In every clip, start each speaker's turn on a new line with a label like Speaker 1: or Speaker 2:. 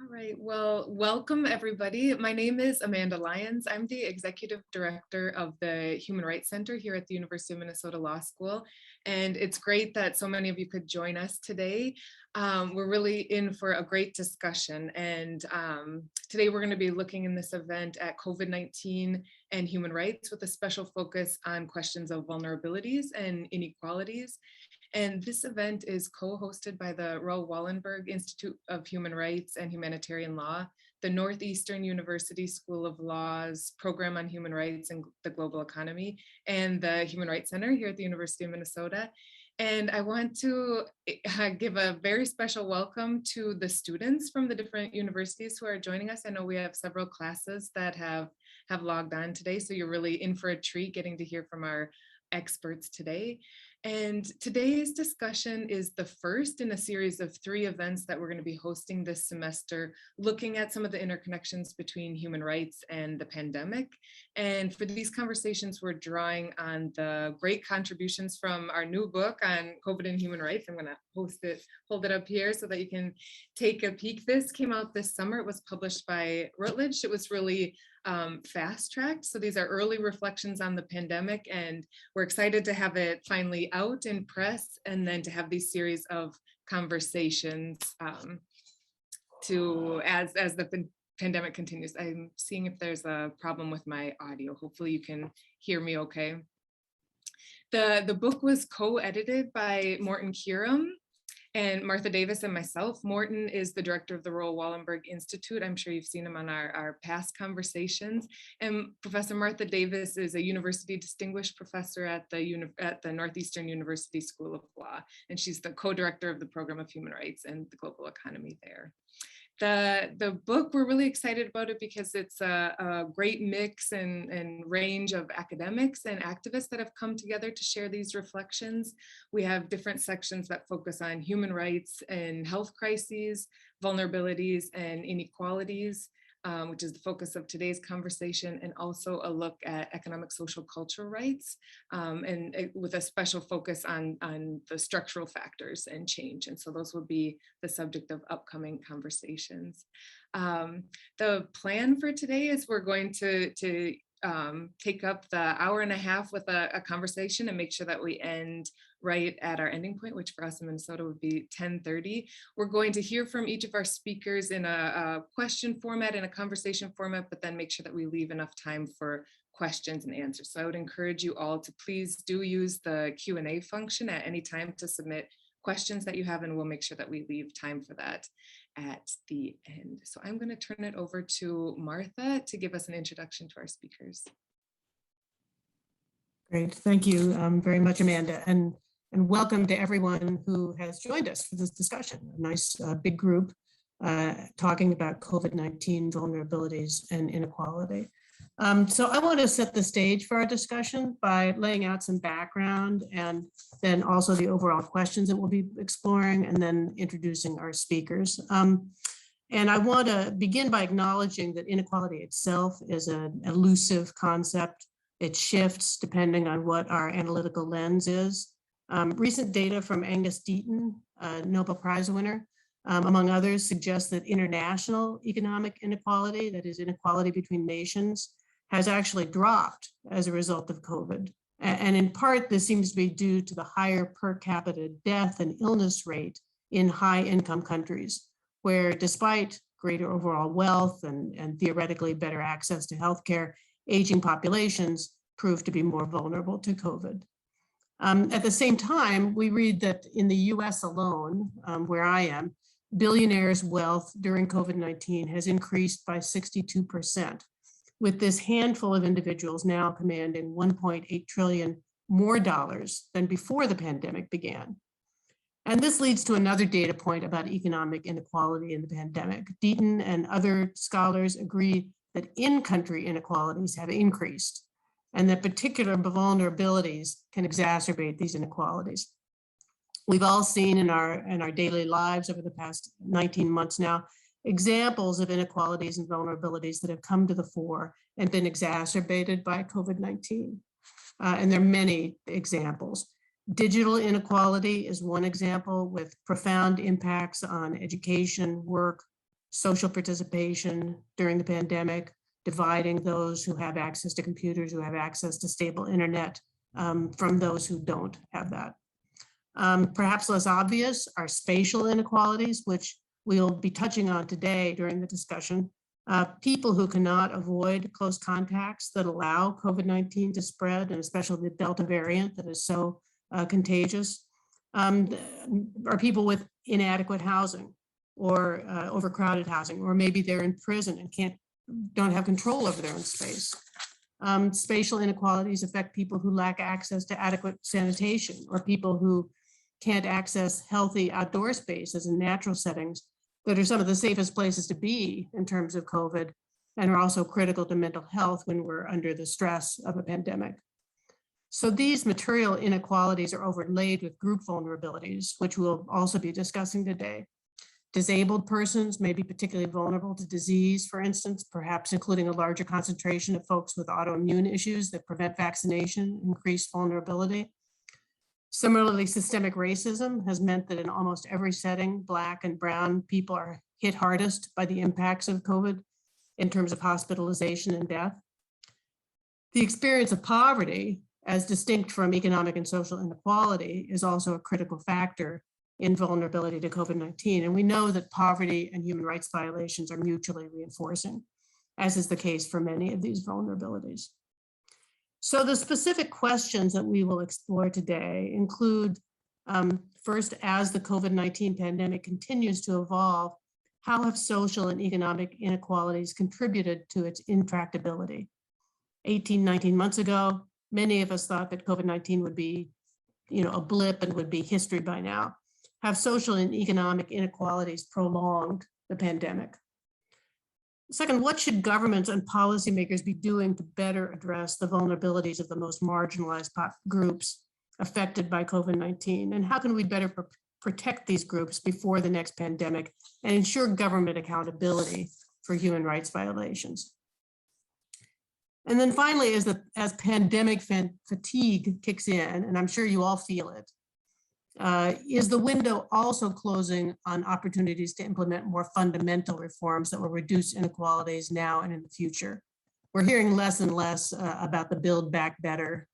Speaker 1: All right, well, welcome everybody. My name is Amanda Lyons. I'm the Executive Director of the Human Rights Center here at the University of Minnesota Law School. And it's great that so many of you could join us today. We're really in for a great discussion. And today we're going to be looking in this event at COVID-19 and human rights with a special focus on questions of vulnerabilities and inequalities. And this event is co-hosted by the Raoul Wallenberg Institute of Human Rights and Humanitarian Law, the Northeastern University School of Law's Program on Human Rights and the Global Economy, and the Human Rights Center here at the University of Minnesota. And I want to give a very special welcome to the students from the different universities who are joining us. I know we have several classes that have logged on today, so you're really in for a treat getting to hear from our experts today. And today's discussion is the first in a series of 3 events that we're going to be hosting this semester, looking at some of the interconnections between human rights and the pandemic. And for these conversations, we're drawing on the great contributions from our new book on COVID and human rights. I'm going to hold it up here so that you can take a peek. This came out this summer. It was published by Routledge. It was really fast-tracked. So these are early reflections on the pandemic, and we're excited to have it finally out in press, and then to have these series of conversations as the pandemic continues. I'm seeing if there's a problem with my audio. Hopefully you can hear me okay. The book was co-edited by Morton Kieram and Martha Davis and myself. Morton is the director of the Raoul Wallenberg Institute. I'm sure you've seen him on our past conversations. And Professor Martha Davis is a university distinguished professor at the Northeastern University School of Law. And she's the co-director of the Program of Human Rights and the Global Economy there. The book, we're really excited about it because it's a great mix and range of academics and activists that have come together to share these reflections. We have different sections that focus on human rights and health crises, vulnerabilities and inequalities, which is the focus of today's conversation, and also a look at economic, social, cultural rights, and with a special focus on the structural factors and change. And so those will be the subject of upcoming conversations. The plan for today is we're going to take up the hour and a half with a conversation and make sure that we end right at our ending point, which for us in Minnesota would be 10:30. We're going to hear from each of our speakers in a question format and a conversation format, but then make sure that we leave enough time for questions and answers. So I would encourage you all to please do use the Q&A function at any time to submit questions that you have, and we'll make sure that we leave time for that at the end. So I'm going to turn it over to Martha to give us an introduction to our speakers.
Speaker 2: Great, thank you very much, Amanda, and welcome to everyone who has joined us for this discussion. A nice big group talking about COVID-19 vulnerabilities and inequality. So I want to set the stage for our discussion by laying out some background and then also the overall questions that we'll be exploring, and then introducing our speakers. And I want to begin by acknowledging that inequality itself is an elusive concept. It shifts depending on what our analytical lens is. Recent data from Angus Deaton, a Nobel Prize winner, among others, suggests that international economic inequality, that is inequality between nations, has actually dropped as a result of COVID. And in part, this seems to be due to the higher per capita death and illness rate in high income countries, where despite greater overall wealth and theoretically better access to healthcare, aging populations prove to be more vulnerable to COVID. At the same time, we read that in the US alone, where I am, billionaires' wealth during COVID-19 has increased by 62%, with this handful of individuals now commanding $1.8 trillion more dollars than before the pandemic began. And this leads to another data point about economic inequality in the pandemic. Deaton and other scholars agree that in-country inequalities have increased, and that particular vulnerabilities can exacerbate these inequalities. We've all seen in our daily lives over the past 19 months now, examples of inequalities and vulnerabilities that have come to the fore and been exacerbated by COVID-19. And there are many examples. Digital inequality is one example, with profound impacts on education, work, social participation during the pandemic, dividing those who have access to computers, who have access to stable internet, from those who don't have that. Perhaps less obvious are spatial inequalities, which we'll be touching on today during the discussion. People who cannot avoid close contacts that allow COVID-19 to spread, and especially the Delta variant that is so contagious, are people with inadequate housing or overcrowded housing, or maybe they're in prison and don't have control over their own space. Spatial inequalities affect people who lack access to adequate sanitation, or people who can't access healthy outdoor spaces and natural settings that are some of the safest places to be in terms of COVID, and are also critical to mental health when we're under the stress of a pandemic. So these material inequalities are overlaid with group vulnerabilities, which we'll also be discussing today. Disabled persons may be particularly vulnerable to disease, for instance, perhaps including a larger concentration of folks with autoimmune issues that prevent vaccination, increased vulnerability. Similarly, systemic racism has meant that in almost every setting, Black and Brown people are hit hardest by the impacts of COVID in terms of hospitalization and death. The experience of poverty, as distinct from economic and social inequality, is also a critical factor in vulnerability to COVID-19. And we know that poverty and human rights violations are mutually reinforcing, as is the case for many of these vulnerabilities. So the specific questions that we will explore today include, first, as the COVID-19 pandemic continues to evolve, how have social and economic inequalities contributed to its intractability? 18, 19 months ago, many of us thought that COVID-19 would be, a blip and would be history by now. Have social and economic inequalities prolonged the pandemic? Second, what should governments and policymakers be doing to better address the vulnerabilities of the most marginalized groups affected by COVID-19? And how can we better protect these groups before the next pandemic and ensure government accountability for human rights violations? And then finally, as pandemic fatigue kicks in, and I'm sure you all feel it, is the window also closing on opportunities to implement more fundamental reforms that will reduce inequalities now and in the future? We're hearing less and less about the Build Back Better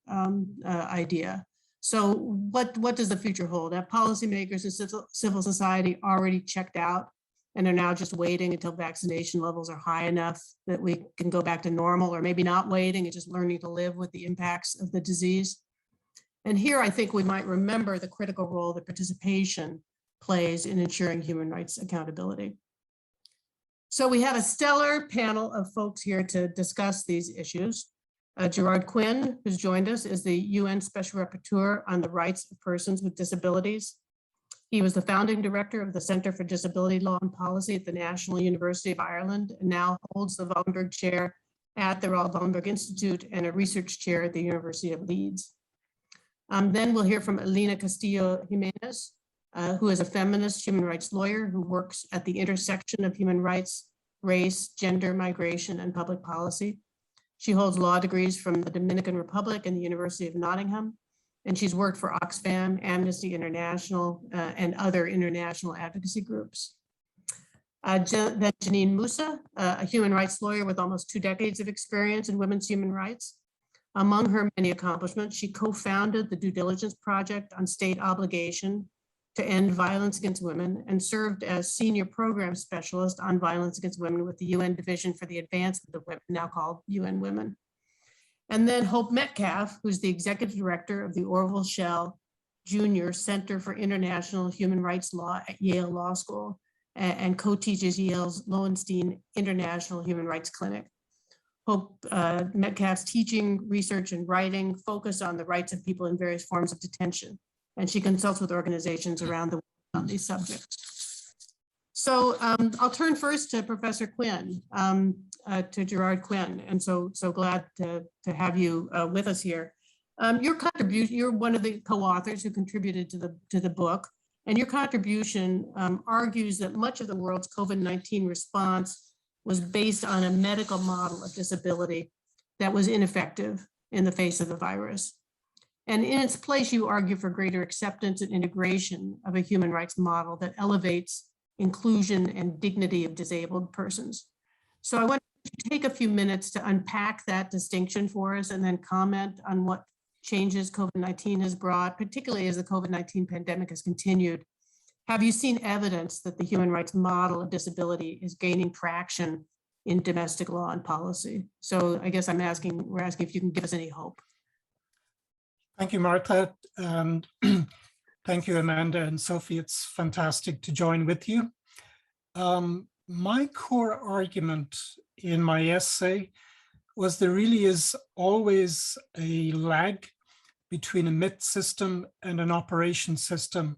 Speaker 2: idea. So what does the future hold? Have policymakers and civil society already checked out and are now just waiting until vaccination levels are high enough that we can go back to normal, or maybe not waiting and just learning to live with the impacts of the disease? And here, I think we might remember the critical role that participation plays in ensuring human rights accountability. So we have a stellar panel of folks here to discuss these issues. Gerard Quinn, who's joined us, is the UN Special Rapporteur on the Rights of Persons with Disabilities. He was the founding director of the Center for Disability Law and Policy at the National University of Ireland, and now holds the Wallenberg Chair at the Raoul Wallenberg Institute and a research chair at the University of Leeds. Then we'll hear from Elena Castillo Jimenez, who is a feminist human rights lawyer who works at the intersection of human rights, race, gender, migration, and public policy. She holds law degrees from the Dominican Republic and the University of Nottingham, and she's worked for Oxfam, Amnesty International, and other international advocacy groups. Then Janine Musa, a human rights lawyer with almost 2 decades of experience in women's human rights. Among her many accomplishments, she co-founded the Due Diligence Project on State Obligation to End Violence Against Women and served as Senior Program Specialist on Violence Against Women with the UN Division for the Advancement of Women, now called UN Women. And then Hope Metcalf, who's the Executive Director of the Orville Schell Jr. Center for International Human Rights Law at Yale Law School and co-teaches Yale's Lowenstein International Human Rights Clinic. Hope Metcalf's teaching, research, and writing focus on the rights of people in various forms of detention, and she consults with organizations around the world on these subjects. So I'll turn first to Professor Quinn, to Gerard Quinn, and so glad to have you with us here. Your contribution, you're one of the co-authors who contributed to the book, and your contribution argues that much of the world's COVID-19 response was based on a medical model of disability that was ineffective in the face of the virus. And in its place, you argue for greater acceptance and integration of a human rights model that elevates inclusion and dignity of disabled persons. So I want to take a few minutes to unpack that distinction for us and then comment on what changes COVID-19 has brought, particularly as the COVID-19 pandemic has continued. Have you seen evidence that the human rights model of disability is gaining traction in domestic law and policy? So I guess we're asking if you can give us any hope.
Speaker 3: Thank you, Martha. And thank you, Amanda and Sophie. It's fantastic to join with you. My core argument in my essay was there really is always a lag between a MIT system and an operation system,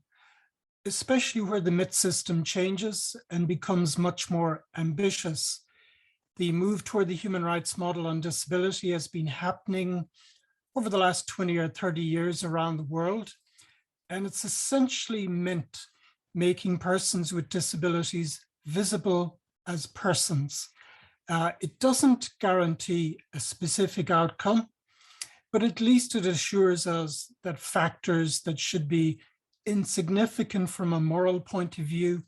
Speaker 3: especially where the MIT system changes and becomes much more ambitious. The move toward the human rights model on disability has been happening over the last 20 or 30 years around the world, and it's essentially meant making persons with disabilities visible as persons. It doesn't guarantee a specific outcome, but at least it assures us that factors that should be insignificant from a moral point of view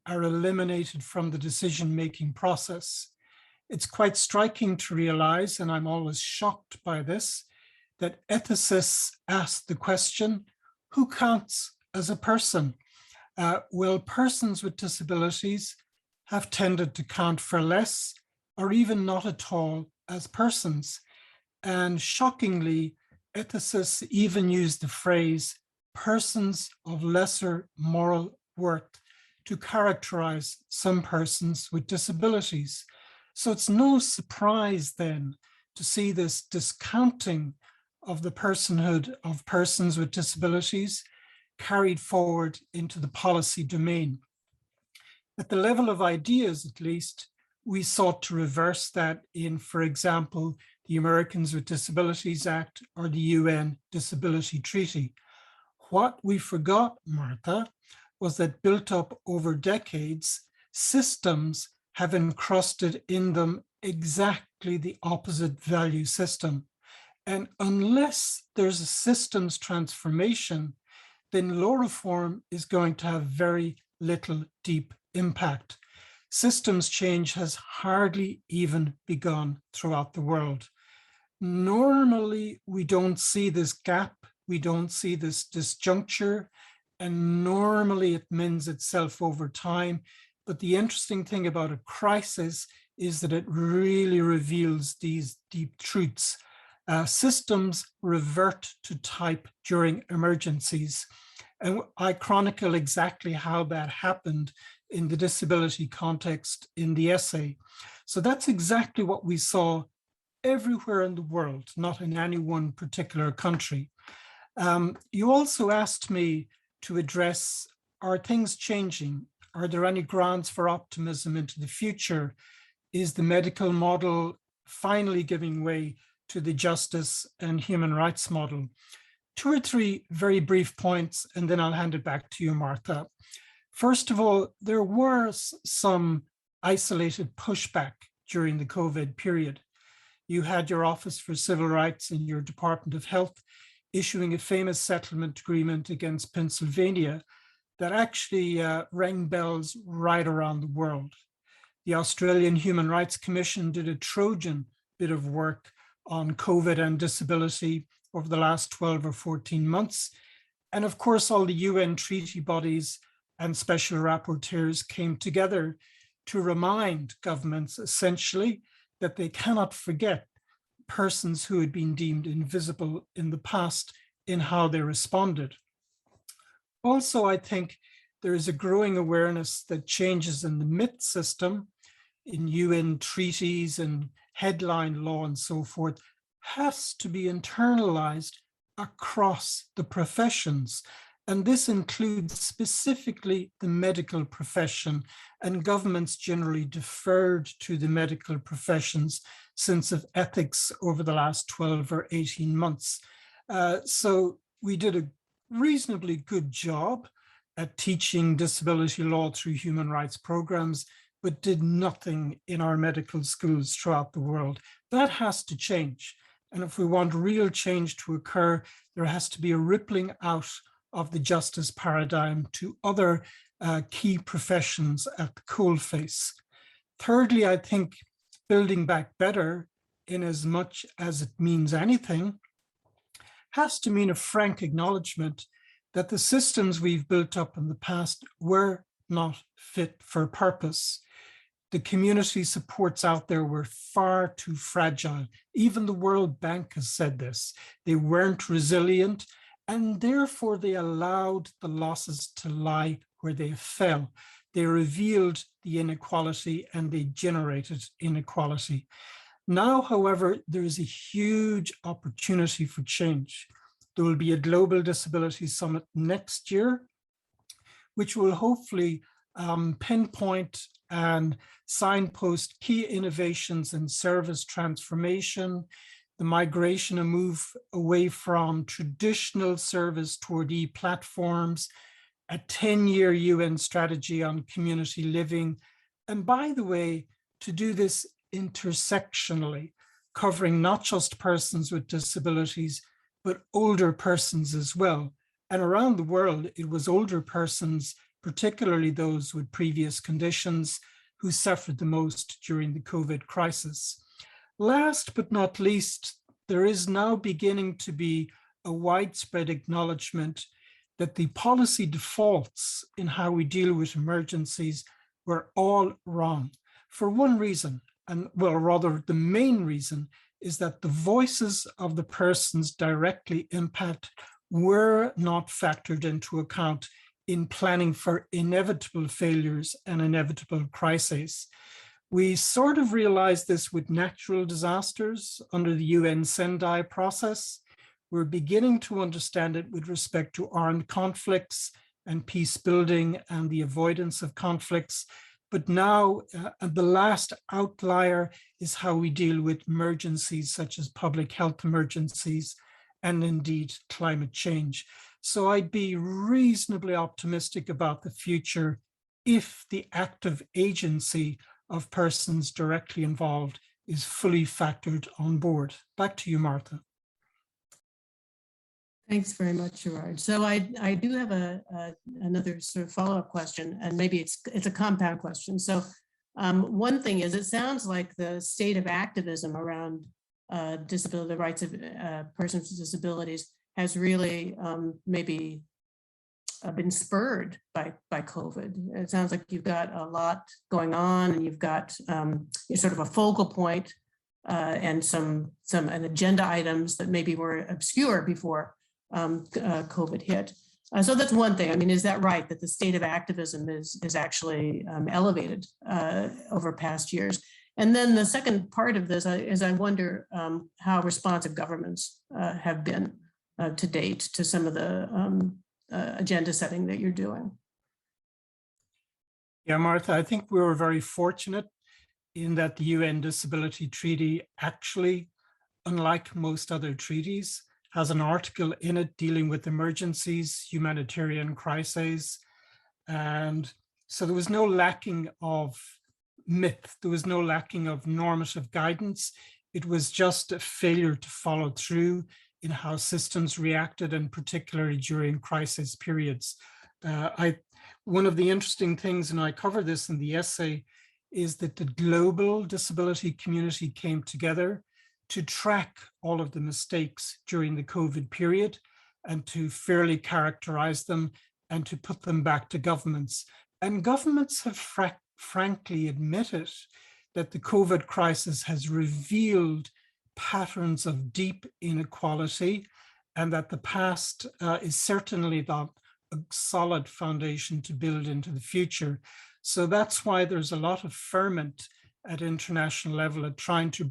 Speaker 3: are eliminated from the decision-making process. It's quite striking to realize, and I'm always shocked by this, that ethicists ask the question, who counts as a person? Well, persons with disabilities have tended to count for less or even not at all as persons. And shockingly, ethicists even use the phrase persons of lesser moral worth to characterize some persons with disabilities. So it's no surprise then to see this discounting of the personhood of persons with disabilities carried forward into the policy domain. At the level of ideas, at least, we sought to reverse that in, for example, the Americans with Disabilities Act or the UN Disability Treaty. What we forgot, Martha, was that built up over decades, systems have encrusted in them exactly the opposite value system. And unless there's a systems transformation, then law reform is going to have very little deep impact. Systems change has hardly even begun throughout the world. Normally, we don't see this gap, we don't see this disjuncture, and normally it mends itself over time. But the interesting thing about a crisis is that it really reveals these deep truths. Systems revert to type during emergencies. And I chronicle exactly how that happened in the disability context in the essay. So that's exactly what we saw everywhere in the world, not in any one particular country. You also asked me to address, are things changing? Are there any grounds for optimism into the future? Is the medical model finally giving way to the justice and human rights model? Two or three very brief points, and then I'll hand it back to you, Martha. First of all, there was some isolated pushback during the COVID period. You had your Office for Civil Rights and your Department of Health issuing a famous settlement agreement against Pennsylvania that actually rang bells right around the world. The Australian Human Rights Commission did a Trojan bit of work on COVID and disability over the last 12 or 14 months. And of course, all the UN treaty bodies and special rapporteurs came together to remind governments essentially that they cannot forget persons who had been deemed invisible in the past in how they responded. Also, I think there is a growing awareness that changes in the MIT system, in UN treaties and headline law and so forth, has to be internalized across the professions. And this includes specifically the medical profession, and governments generally deferred to the medical professions sense of ethics over the last 12 or 18 months. So we did a reasonably good job at teaching disability law through human rights programs, but did nothing in our medical schools throughout the world. That has to change. And if we want real change to occur, there has to be a rippling out of the justice paradigm to other key professions at the coalface. Thirdly, I think building back better, in as much as it means anything, has to mean a frank acknowledgement that the systems we've built up in the past were not fit for purpose. The community supports out there were far too fragile. Even the World Bank has said this. They weren't resilient, and therefore they allowed the losses to lie where they fell. They revealed the inequality and they generated inequality. Now, however, there is a huge opportunity for change. There will be a Global Disability Summit next year, which will hopefully pinpoint and signpost key innovations in service transformation, the migration and move away from traditional service toward e-platforms, a 10-year UN strategy on community living. And by the way, to do this intersectionally, covering not just persons with disabilities, but older persons as well. And around the world, it was older persons, particularly those with previous conditions, who suffered the most during the COVID crisis. Last but not least, there is now beginning to be a widespread acknowledgement that the policy defaults in how we deal with emergencies were all wrong for one reason, and well, rather the main reason is that the voices of the persons directly impacted were not factored into account in planning for inevitable failures and inevitable crises. We sort of realized this with natural disasters under the UN Sendai process. We're beginning to understand it with respect to armed conflicts and peace building and the avoidance of conflicts. But now the last outlier is how we deal with emergencies such as public health emergencies and indeed climate change. So I'd be reasonably optimistic about the future if the active agency of persons directly involved is fully factored on board. Back to you, Martha.
Speaker 2: Thanks very much, Gerard. So I do have another sort of follow-up question, and maybe it's a compound question. So one thing is, it sounds like the state of activism around disability, the rights of persons with disabilities has really maybe been spurred by COVID. It sounds like you've got a lot going on, and you've got sort of a focal point and some agenda items that maybe were obscure before COVID hit. So that's one thing. I mean, is that right, that the state of activism is actually elevated over past years? And then the second part of this is I wonder how responsive governments have been to date to some of the agenda setting that you're doing.
Speaker 3: Yeah, Martha, I think we were very fortunate in that the UN Disability Treaty actually, unlike most other treaties, has an article in it dealing with emergencies, humanitarian crises. And so there was no lacking of myth, there was no lacking of normative guidance. It was just a failure to follow through in how systems reacted, and particularly during crisis periods. One of the interesting things, and I cover this in the essay, is that the global disability community came together to track all of the mistakes during the COVID period and to fairly characterize them and to put them back to governments. And governments have frankly admitted that the COVID crisis has revealed patterns of deep inequality, and that the past is certainly not a solid foundation to build into the future. So that's why there's a lot of ferment at international level at trying to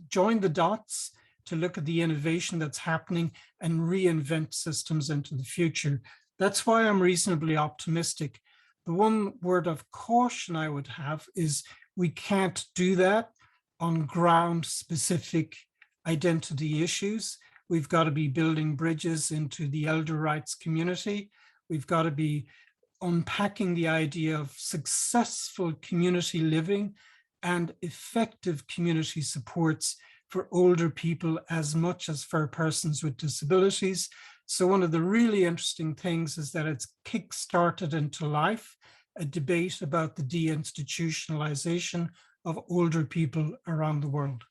Speaker 3: join the dots to look at the innovation that's happening and reinvent systems into the future. That's why I'm reasonably optimistic. The one word of caution I would have is we can't do that on ground specific identity issues. We've got to be building bridges into the elder rights community. We've got to be unpacking the idea of successful community living and effective community supports for older people as much as for persons with disabilities. So one of the really interesting things is that it's kick-started into life a debate about the deinstitutionalization of older people around the world.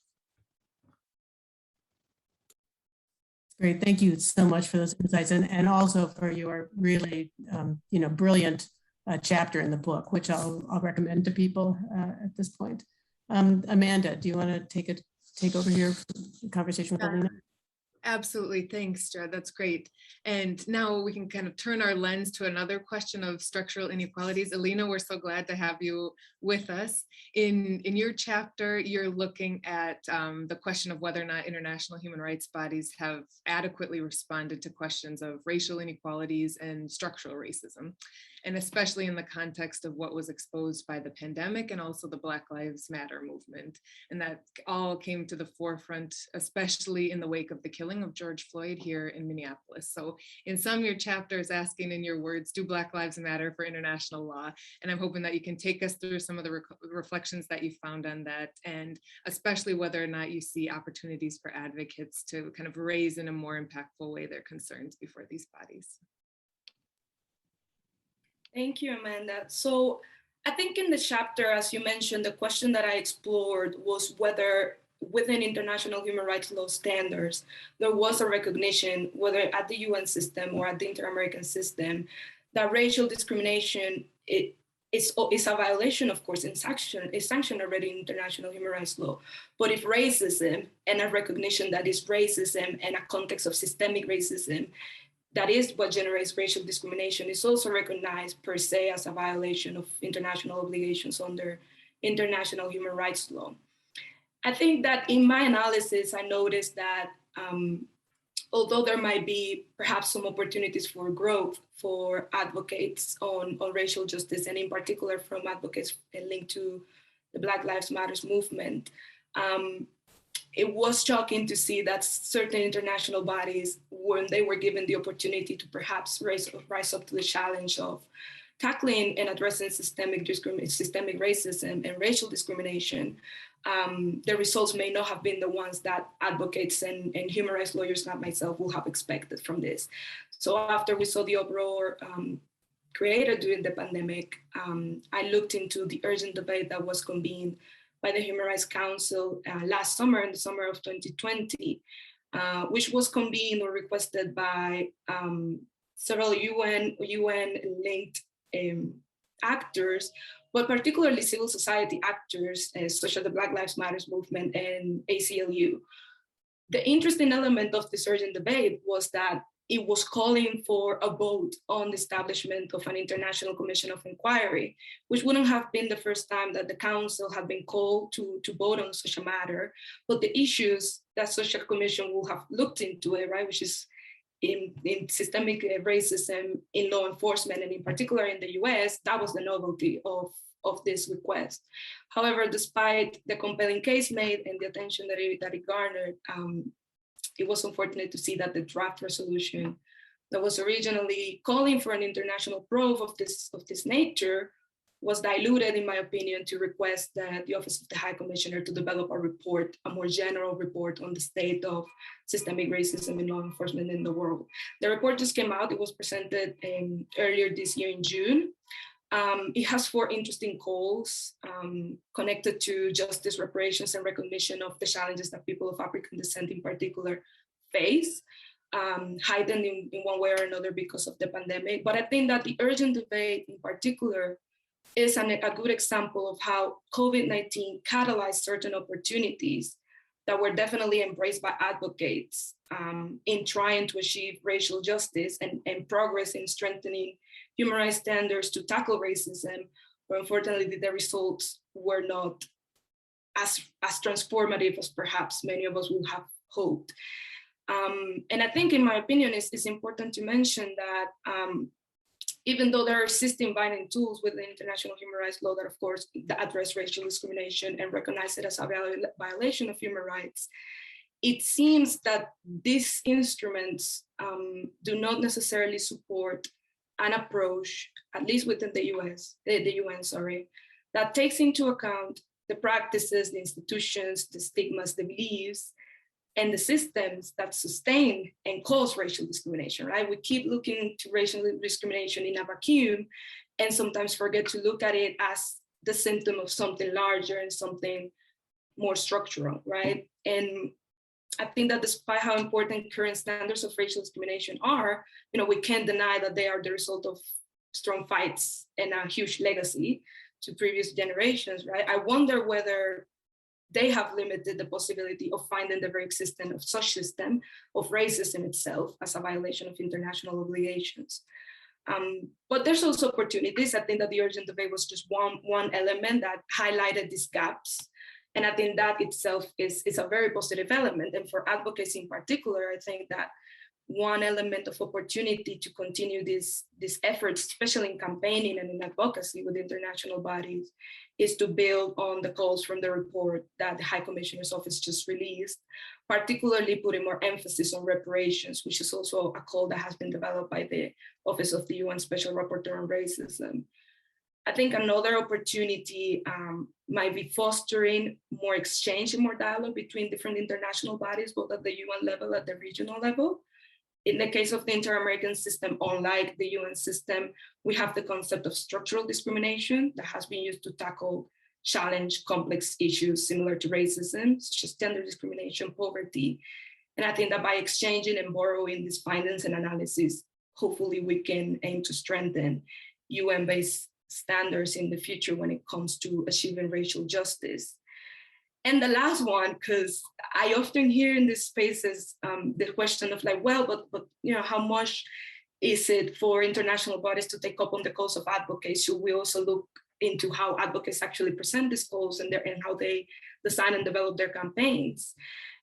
Speaker 2: Great, thank you so much for those insights, and also for your really, brilliant chapter in the book, which I'll recommend to people at this point. Amanda, do you want to take over your conversation with Alina?
Speaker 1: Absolutely. Thanks, Jed. That's great. And now we can kind of turn our lens to another question of structural inequalities. Alina, we're so glad to have you with us. In your chapter, you're looking at the question of whether or not international human rights bodies have adequately responded to questions of racial inequalities and structural racism, and especially in the context of what was exposed by the pandemic and also the Black Lives Matter movement. And that all came to the forefront, especially in the wake of the killing of George Floyd here in Minneapolis. So in some of your chapters, asking in your words, do Black Lives Matter for international law? And I'm hoping that you can take us through some of the reflections that you found on that, and especially whether or not you see opportunities for advocates to kind of raise in a more impactful way their concerns before these bodies.
Speaker 4: Thank you, Amanda. So I think in the chapter, as you mentioned, the question that I explored was whether within international human rights law standards, there was a recognition, whether at the UN system or at the Inter-American system, that racial discrimination is a violation, of course, is sanctioned already in international human rights law. But if racism and a recognition that is racism and a context of systemic racism, that is what generates racial discrimination, is also recognized per se as a violation of international obligations under international human rights law. I think that in my analysis, I noticed that although there might be perhaps some opportunities for growth for advocates on racial justice, and in particular from advocates linked to the Black Lives Matter movement, it was shocking to see that certain international bodies, when they were given the opportunity to perhaps rise up to the challenge of tackling and addressing systemic racism and racial discrimination, the results may not have been the ones that advocates and human rights lawyers like myself will have expected from this. So after we saw the uproar created during the pandemic, I looked into the urgent debate that was convened by the Human Rights Council last summer, in the summer of 2020, which was convened or requested by several UN-linked actors, but particularly civil society actors, such as the Black Lives Matter movement and ACLU. The interesting element of this urgent debate was that it was calling for a vote on the establishment of an international commission of inquiry, which wouldn't have been the first time that the council had been called to vote on such a matter, but the issues that such a commission will have looked into it, right, which is in systemic racism in law enforcement, and in particular in the US, that was the novelty of this request. However, despite the compelling case made and the attention that it garnered, it was unfortunate to see that the draft resolution that was originally calling for an international probe of this nature was diluted, in my opinion, to request that the Office of the High Commissioner to develop a report, a more general report on the state of systemic racism in law enforcement in the world. The report just came out. It was presented earlier this year in June. It has 4 interesting calls connected to justice, reparations, and recognition of the challenges that people of African descent in particular face, heightened in one way or another because of the pandemic. But I think that the urgent debate in particular is a good example of how COVID-19 catalyzed certain opportunities that were definitely embraced by advocates in trying to achieve racial justice and progress in strengthening human rights standards to tackle racism, but unfortunately the results were not as transformative as perhaps many of us would have hoped. And I think, in my opinion, it's important to mention that even though there are existing binding tools within international human rights law that, of course, address racial discrimination and recognize it as a violation of human rights, it seems that these instruments do not necessarily support an approach, at least within the UN, that takes into account the practices, the institutions, the stigmas, the beliefs and the systems that sustain and cause racial discrimination, right? We keep looking to racial discrimination in a vacuum and sometimes forget to look at it as the symptom of something larger and something more structural, right? And I think that despite how important current standards of racial discrimination are, we can't deny that they are the result of strong fights and a huge legacy to previous generations, right? I wonder whether they have limited the possibility of finding the very existence of such system of racism itself as a violation of international obligations. But there's also opportunities. I think that the urgent debate was just one element that highlighted these gaps. And I think that itself is a very positive element. And for advocacy in particular, I think that one element of opportunity to continue these efforts, especially in campaigning and in advocacy with international bodies, is to build on the calls from the report that the High Commissioner's Office just released, particularly putting more emphasis on reparations, which is also a call that has been developed by the Office of the UN Special Rapporteur on Racism. I think another opportunity might be fostering more exchange and more dialogue between different international bodies, both at the UN level, at the regional level. In the case of the Inter-American system, unlike the UN system, we have the concept of structural discrimination that has been used to tackle challenge complex issues similar to racism, such as gender discrimination, poverty. And I think that by exchanging and borrowing these findings and analysis, hopefully we can aim to strengthen UN-based standards in the future when it comes to achieving racial justice. And the last one, because I often hear in these spaces the question of like, well, but how much is it for international bodies to take up on the cause of advocates? Should we also look into how advocates actually present these calls and how they design and develop their campaigns?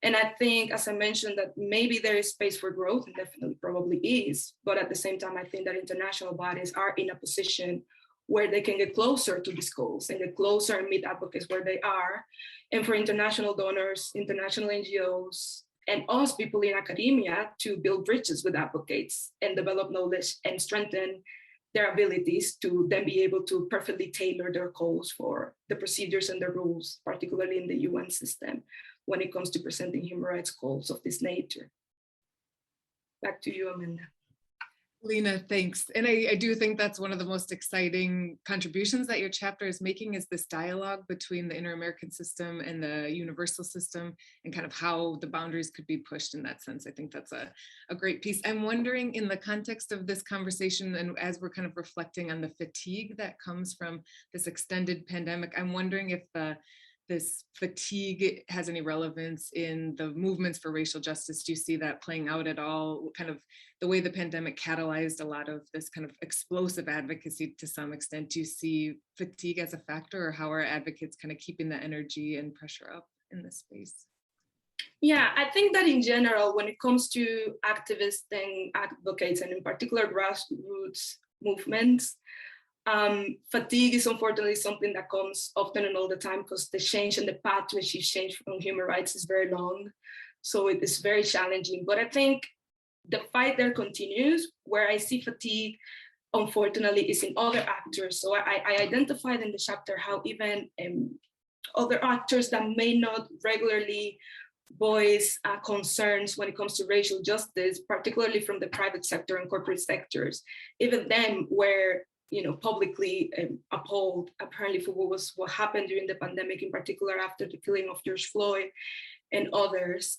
Speaker 4: And I think, as I mentioned, that maybe there is space for growth, and definitely probably is. But at the same time, I think that international bodies are in a position where they can get closer to these goals and get closer and meet advocates where they are. And for international donors, international NGOs, and us people in academia to build bridges with advocates and develop knowledge and strengthen their abilities to then be able to perfectly tailor their calls for the procedures and the rules, particularly in the UN system, when it comes to presenting human rights calls of this nature. Back to you, Amanda.
Speaker 1: Lena, thanks. And I do think that's one of the most exciting contributions that your chapter is making, is this dialogue between the Inter-American system and the universal system, and kind of how the boundaries could be pushed in that sense. I think that's a great piece. I'm wondering, in the context of this conversation, and as we're kind of reflecting on the fatigue that comes from this extended pandemic, I'm wondering if this fatigue has any relevance in the movements for racial justice. Do you see that playing out at all? Kind of the way the pandemic catalyzed a lot of this kind of explosive advocacy to some extent. Do you see fatigue as a factor, or how are advocates kind of keeping the energy and pressure up in this space?
Speaker 4: Yeah, I think that in general, when it comes to activists and advocates, and in particular grassroots movements, fatigue is unfortunately something that comes often and all the time, because the change and the path to achieve change from human rights is very long. So it is very challenging. But I think the fight there continues. Where I see fatigue, unfortunately, is in other actors. So I identified in the chapter how even other actors that may not regularly voice concerns when it comes to racial justice, particularly from the private sector and corporate sectors, even them were publicly appalled apparently for what happened during the pandemic, in particular after the killing of George Floyd and others.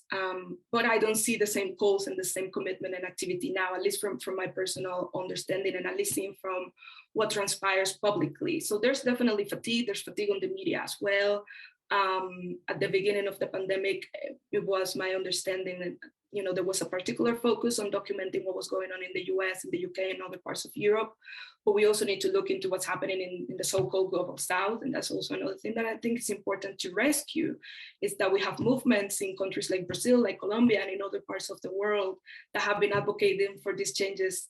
Speaker 4: But I don't see the same calls and the same commitment and activity now, at least from my personal understanding, and at least seeing from what transpires publicly. So there's definitely fatigue. There's fatigue on the media as well. At the beginning of the pandemic, it was my understanding that there was a particular focus on documenting what was going on in the US, in the UK, and other parts of Europe. But we also need to look into what's happening in the so-called global South. And that's also another thing that I think is important to rescue, is that we have movements in countries like Brazil, like Colombia, and in other parts of the world that have been advocating for these changes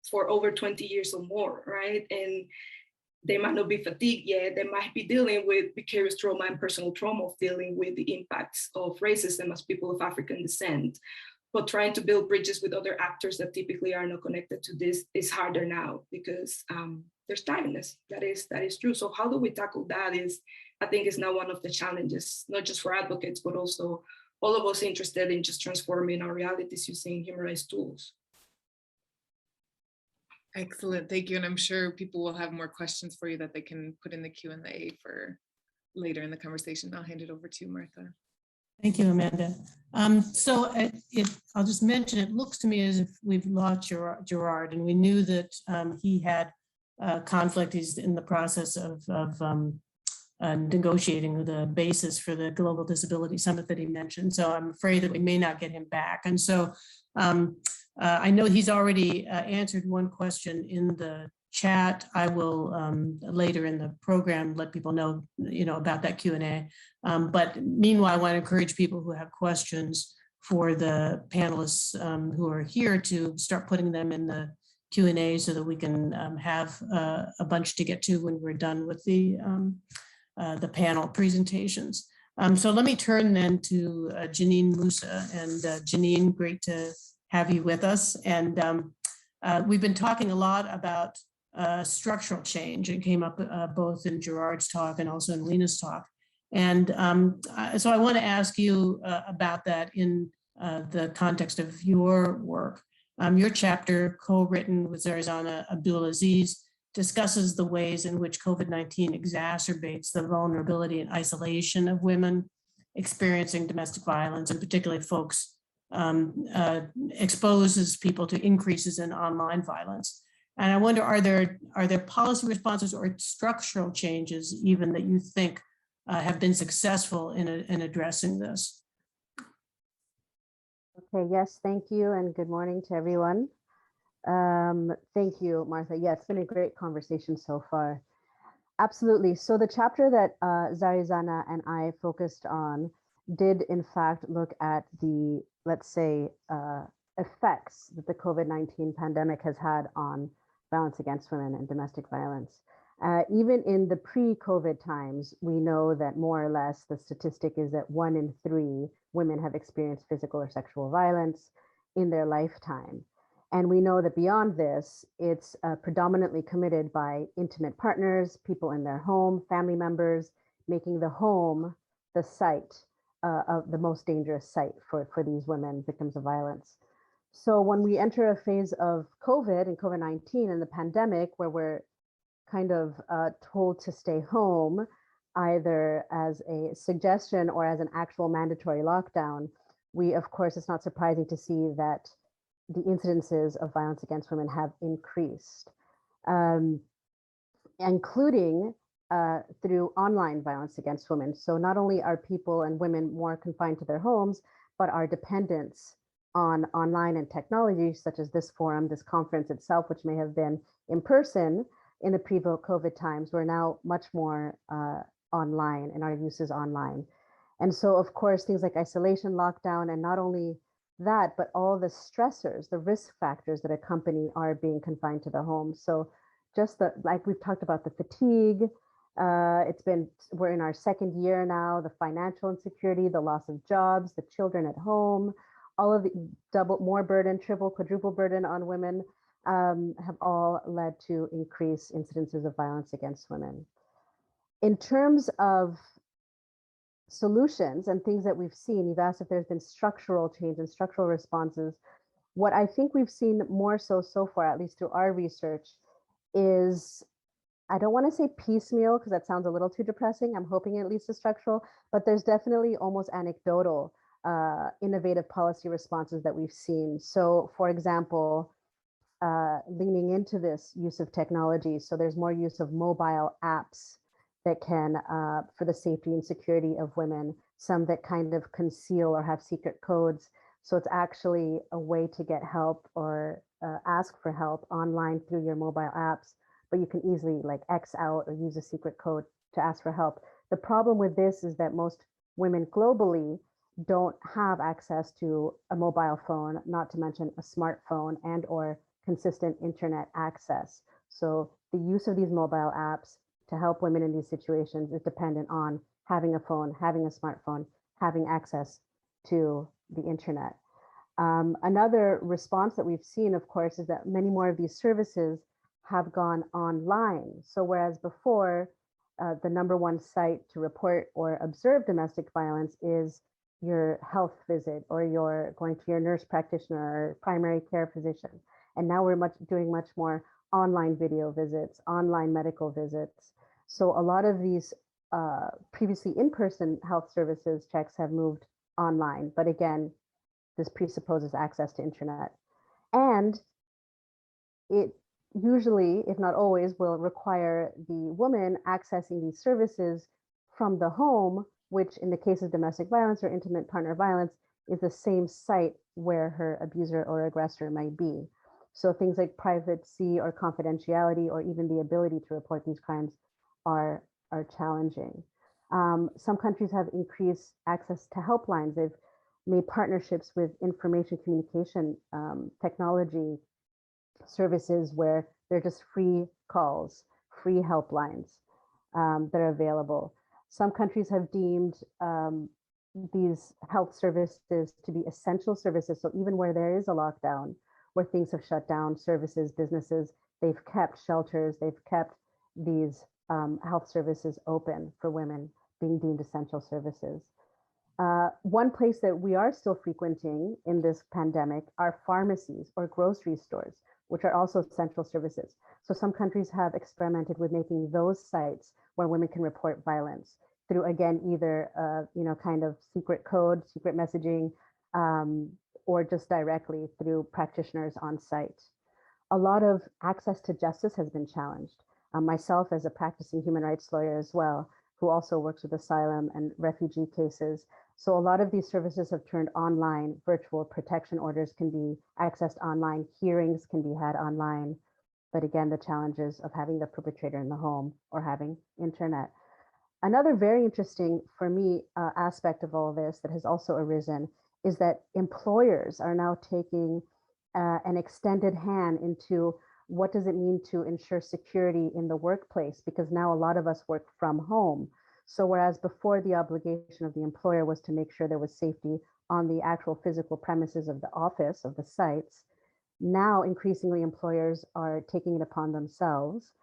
Speaker 4: for over 20 years or more, right? And they might not be fatigued yet. They might be dealing with vicarious trauma and personal trauma of dealing with the impacts of racism as people of African descent. But trying to build bridges with other actors that typically are not connected to this is harder now, because there's tiredness. That is true. So how do we tackle that I think is now one of the challenges, not just for advocates, but also all of us interested in just transforming our realities using human rights tools.
Speaker 1: Excellent, thank you. And I'm sure people will have more questions for you that they can put in the Q&A for later in the conversation. I'll hand it over to you, Martha.
Speaker 2: Thank you, Amanda. I'll just mention, it looks to me as if we've lost Gerard, and we knew that he had conflict. He's in the process of negotiating the basis for the Global Disability Summit that he mentioned. So I'm afraid that we may not get him back. And so I know he's already answered one question in the chat. I will later in the program let people know, about that Q&A. But meanwhile, I want to encourage people who have questions for the panelists who are here to start putting them in the Q&A so that we can have a bunch to get to when we're done with the panel presentations. So let me turn then to Janine Musa. And Janine, great to have you with us. And we've been talking a lot about structural change. It came up both in Gerard's talk and also in Lena's talk. And so I want to ask you about that in the context of your work. Your chapter, co-written with Zarizana Abdulaziz, discusses the ways in which COVID-19 exacerbates the vulnerability and isolation of women experiencing domestic violence, and particularly folks, exposes people to increases in online violence. And I wonder, are there policy responses or structural changes even that you think have been successful in addressing this?
Speaker 5: Okay, yes, thank you, and good morning to everyone. Thank you, Martha. Yeah, it's been a great conversation so far. Absolutely. So the chapter that Zarizana and I focused on did in fact look at the, let's say, effects that the COVID-19 pandemic has had on violence against women and domestic violence. Even in the pre-COVID times, we know that more or less the statistic is that 1 in 3 women have experienced physical or sexual violence in their lifetime. And we know that beyond this, it's predominantly committed by intimate partners, people in their home, family members, making the home the site of the most dangerous site for these women, victims of violence. So when we enter a phase of COVID and COVID-19 and the pandemic, where we're kind of told to stay home, either as a suggestion or as an actual mandatory lockdown, we, of course, it's not surprising to see that the incidences of violence against women have increased, including through online violence against women. So not only are people and women more confined to their homes, but our dependence on online and technology, such as this forum, this conference itself, which may have been in person in the pre-COVID times, we're now much more online, and our use is online. And so, of course, things like isolation, lockdown, and not only that, but all the stressors, the risk factors that accompany our being confined to the home. So just like we've talked about the fatigue, we're in our 2nd year now, the financial insecurity, the loss of jobs, the children at home, all of the more burden, triple, quadruple burden on women have all led to increased incidences of violence against women. In terms of solutions and things that we've seen, you've asked if there's been structural change and structural responses. What I think we've seen more so far, at least through our research, is, I don't want to say piecemeal because that sounds a little too depressing. I'm hoping it leads to structural, but there's definitely almost anecdotal innovative policy responses that we've seen. So for example, leaning into this use of technology. So there's more use of mobile apps that can, for the safety and security of women, some that kind of conceal or have secret codes. So it's actually a way to get help or ask for help online through your mobile apps, but you can easily like X out or use a secret code to ask for help. The problem with this is that most women globally don't have access to a mobile phone, not to mention a smartphone and or consistent internet access. So the use of these mobile apps to help women in these situations is dependent on having a phone, having a smartphone, having access to the internet. Another response that we've seen, of course, is that many more of these services have gone online. So whereas before, the #1 site to report or observe domestic violence is your health visit, or you're going to your nurse practitioner or primary care physician. And now we're doing much more online video visits, online medical visits. So a lot of these previously in-person health services checks have moved online. But again, this presupposes access to internet. And it usually, if not always, will require the woman accessing these services from the home, which in the case of domestic violence or intimate partner violence is the same site where her abuser or aggressor might be. So things like privacy or confidentiality, or even the ability to report these crimes are challenging. Some countries have increased access to helplines. They've made partnerships with information communication technology services where they're just free calls, free helplines that are available. Some countries have deemed these health services to be essential services. So even where there is a lockdown, where things have shut down, services, businesses, they've kept shelters, they've kept these health services open for women, being deemed essential services. One place that we are still frequenting in this pandemic are pharmacies or grocery stores, which are also essential services. So some countries have experimented with making those sites where women can report violence through, again, either kind of secret code, secret messaging, or just directly through practitioners on site. A lot of access to justice has been challenged. Myself, as a practicing human rights lawyer as well, who also works with asylum and refugee cases. So a lot of these services have turned online. Virtual protection orders can be accessed online. Hearings can be had online. But again, the challenges of having the perpetrator in the home or having internet. Another very interesting, for me, aspect of all this that has also arisen is that employers are now taking an extended hand into what does it mean to ensure security in the workplace, because now a lot of us work from home. So whereas before the obligation of the employer was to make sure there was safety on the actual physical premises of the office, of the sites, now increasingly employers are taking it upon themselves,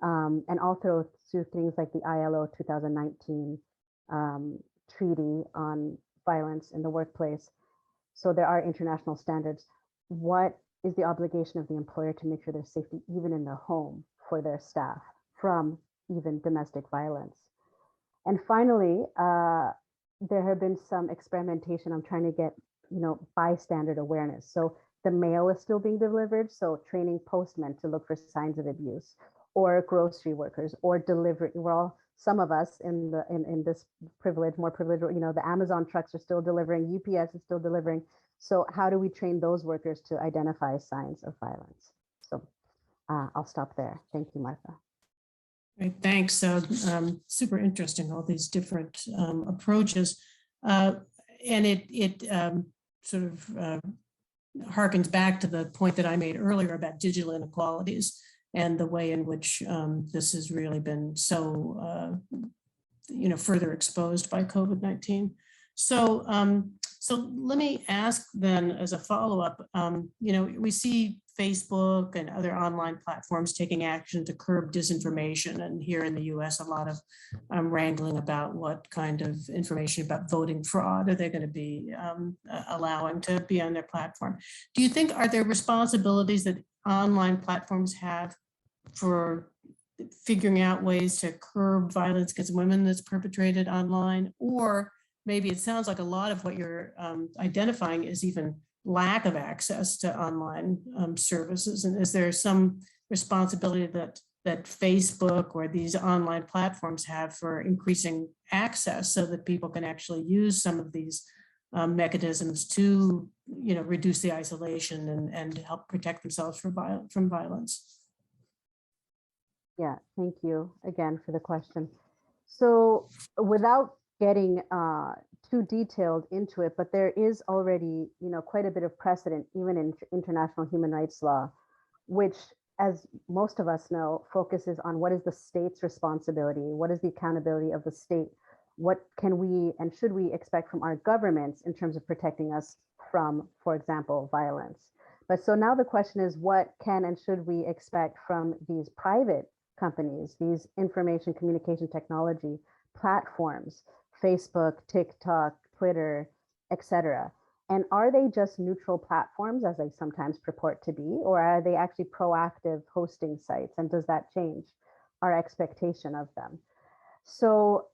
Speaker 5: and also through things like the ILO 2019 treaty on violence in the workplace. So there are international standards. What is the obligation of the employer to make sure there's safety even in the home for their staff from even domestic violence? And finally, there have been some experimentation. I'm trying to get, bystander awareness. So the mail is still being delivered. So training postmen to look for signs of abuse, or grocery workers, or delivery. We're all, some of us in this privilege, more privileged, the Amazon trucks are still delivering, UPS is still delivering. So how do we train those workers to identify signs of violence? So I'll stop there. Thank you, Martha.
Speaker 2: Great, thanks. Super interesting, all these different approaches. And it sort of harkens back to the point that I made earlier about digital inequalities and the way in which this has really been so, further exposed by COVID-19. So let me ask then, as a follow-up, we see Facebook and other online platforms taking action to curb disinformation. And here in the US, a lot of wrangling about what kind of information about voting fraud are they going to be allowing to be on their platform. Do you think, are there responsibilities that online platforms have for figuring out ways to curb violence against women that's perpetrated online? Or maybe it sounds like a lot of what you're identifying is even lack of access to online services. And is there some responsibility that Facebook or these online platforms have for increasing access so that people can actually use some of these mechanisms to, reduce the isolation and help protect themselves from violence?
Speaker 5: Yeah, thank you again for the question. So without getting too detailed into it, but there is already, quite a bit of precedent, even in international human rights law, which, as most of us know, focuses on what is the state's responsibility, what is the accountability of the state, what can we and should we expect from our governments in terms of protecting us from, for example, violence. But so now the question is, what can and should we expect from these private companies, these information communication technology platforms, Facebook, TikTok, Twitter, etc. And are they just neutral platforms, as they sometimes purport to be, or are they actually proactive hosting sites? And does that change our expectation of them? So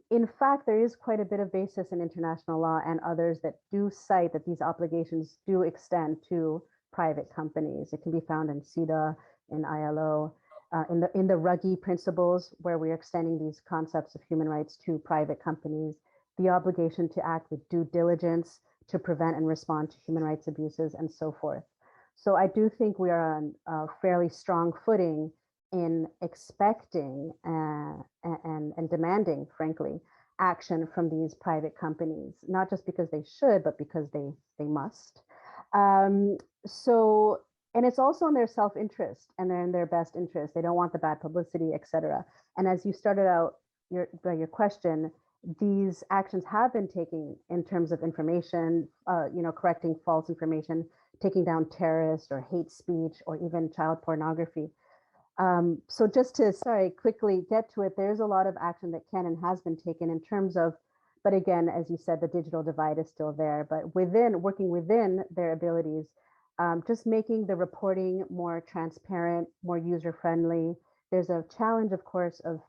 Speaker 5: in fact, there is quite a bit of basis in international law and others that do cite that these obligations do extend to private companies. It can be found in CEDAW, in ILO, in the Ruggie principles, where we're extending these concepts of human rights to private companies, the obligation to act with due diligence to prevent and respond to human rights abuses, and so forth. So I do think we are on a fairly strong footing in expecting and demanding, frankly, action from these private companies, not just because they should, but because they must. So, and it's also in their self-interest, and they're in their best interest. They don't want the bad publicity, et cetera. And as you started out your question, these actions have been taken in terms of information, correcting false information, taking down terrorist or hate speech, or even child pornography. So just to, quickly get to it, there's a lot of action that can and has been taken in terms of, but again, as you said, the digital divide is still there, but working within their abilities, just making the reporting more transparent, more user-friendly. There's a challenge, of course, of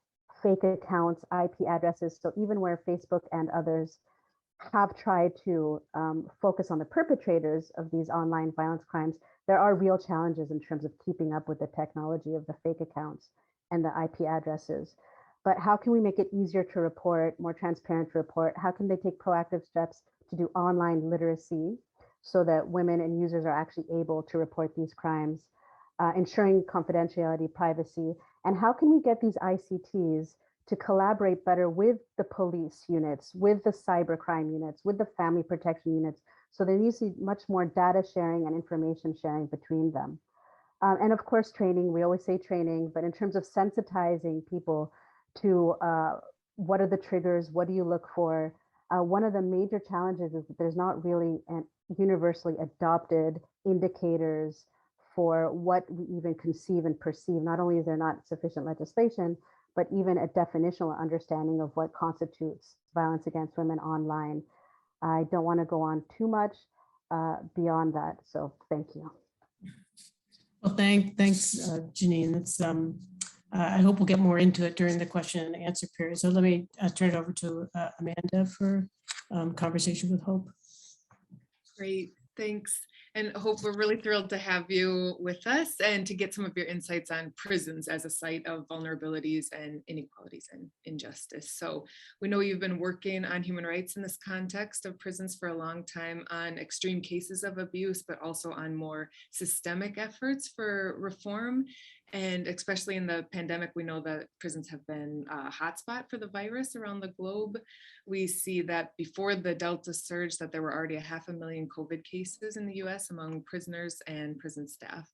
Speaker 5: fake accounts, IP addresses. So even where Facebook and others have tried to focus on the perpetrators of these online violence crimes, there are real challenges in terms of keeping up with the technology of the fake accounts and the IP addresses. But how can we make it easier to report, more transparent to report? How can they take proactive steps to do online literacy so that women and users are actually able to report these crimes, ensuring confidentiality, privacy? And how can we get these ICTs to collaborate better with the police units, with the cybercrime units, with the family protection units? So there needs to be much more data sharing and information sharing between them. And of course, training, we always say training, but in terms of sensitizing people to what are the triggers, what do you look for? One of the major challenges is that there's not really an universally adopted indicators for what we even conceive and perceive. Not only is there not sufficient legislation, but even a definitional understanding of what constitutes violence against women online. I don't want to go on too much beyond that, so thank you.
Speaker 2: Well, thanks, Janine. It's, I hope we'll get more into it during the question and answer period. So let me turn it over to Amanda for conversation with Hope.
Speaker 1: Great, thanks. And Hope, we're really thrilled to have you with us and to get some of your insights on prisons as a site of vulnerabilities and inequalities and injustice. So we know you've been working on human rights in this context of prisons for a long time, on extreme cases of abuse, but also on more systemic efforts for reform. And especially in the pandemic, we know that prisons have been a hotspot for the virus around the globe. We see that before the Delta surge, that there were already 500,000 COVID cases in the US among prisoners and prison staff.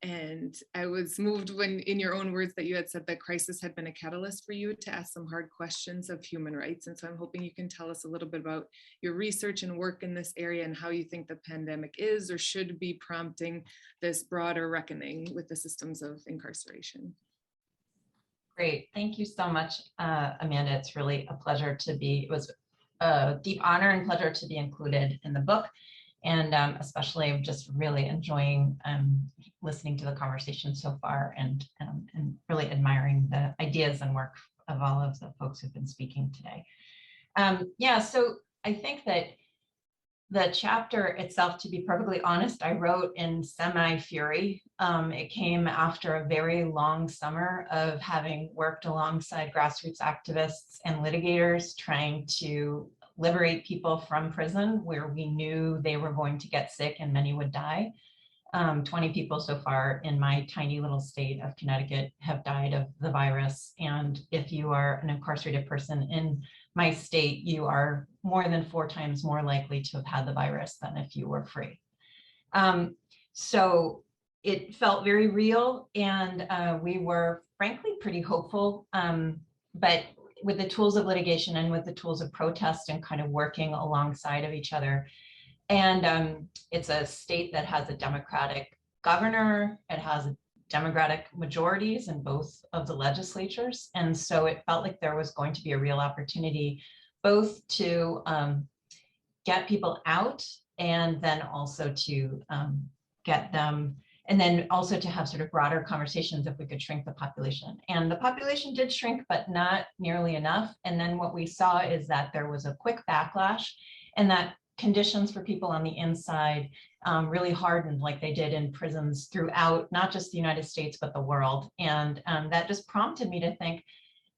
Speaker 1: And I was moved when, in your own words, that you had said that crisis had been a catalyst for you to ask some hard questions of human rights. And so I'm hoping you can tell us a little bit about your research and work in this area and how you think the pandemic is or should be prompting this broader reckoning with the systems of incarceration.
Speaker 6: Great, thank you so much, Amanda. It's really a pleasure to be, it was a deep honor and pleasure to be included in the book. And especially just really enjoying listening to the conversation so far and really admiring the ideas and work of all of the folks who've been speaking today. Yeah, so I think that the chapter itself, to be perfectly honest, I wrote in semi-fury. It came after a very long summer of having worked alongside grassroots activists and litigators trying to liberate people from prison where we knew they were going to get sick and many would die. 20 people so far in my tiny little state of Connecticut have died of the virus. And if you are an incarcerated person in my state, you are more than 4 times more likely to have had the virus than if you were free. So it felt very real, and we were frankly pretty hopeful, but with the tools of litigation and with the tools of protest and kind of working alongside of each other. And it's a state that has a Democratic governor, it has Democratic majorities in both of the legislatures. And so it felt like there was going to be a real opportunity both to get people out, and then also to get them, and then also to have sort of broader conversations if we could shrink the population. And the population did shrink, but not nearly enough. And then what we saw is that there was a quick backlash, and that conditions for people on the inside really hardened, like they did in prisons throughout, not just the United States, but the world. And that just prompted me to think,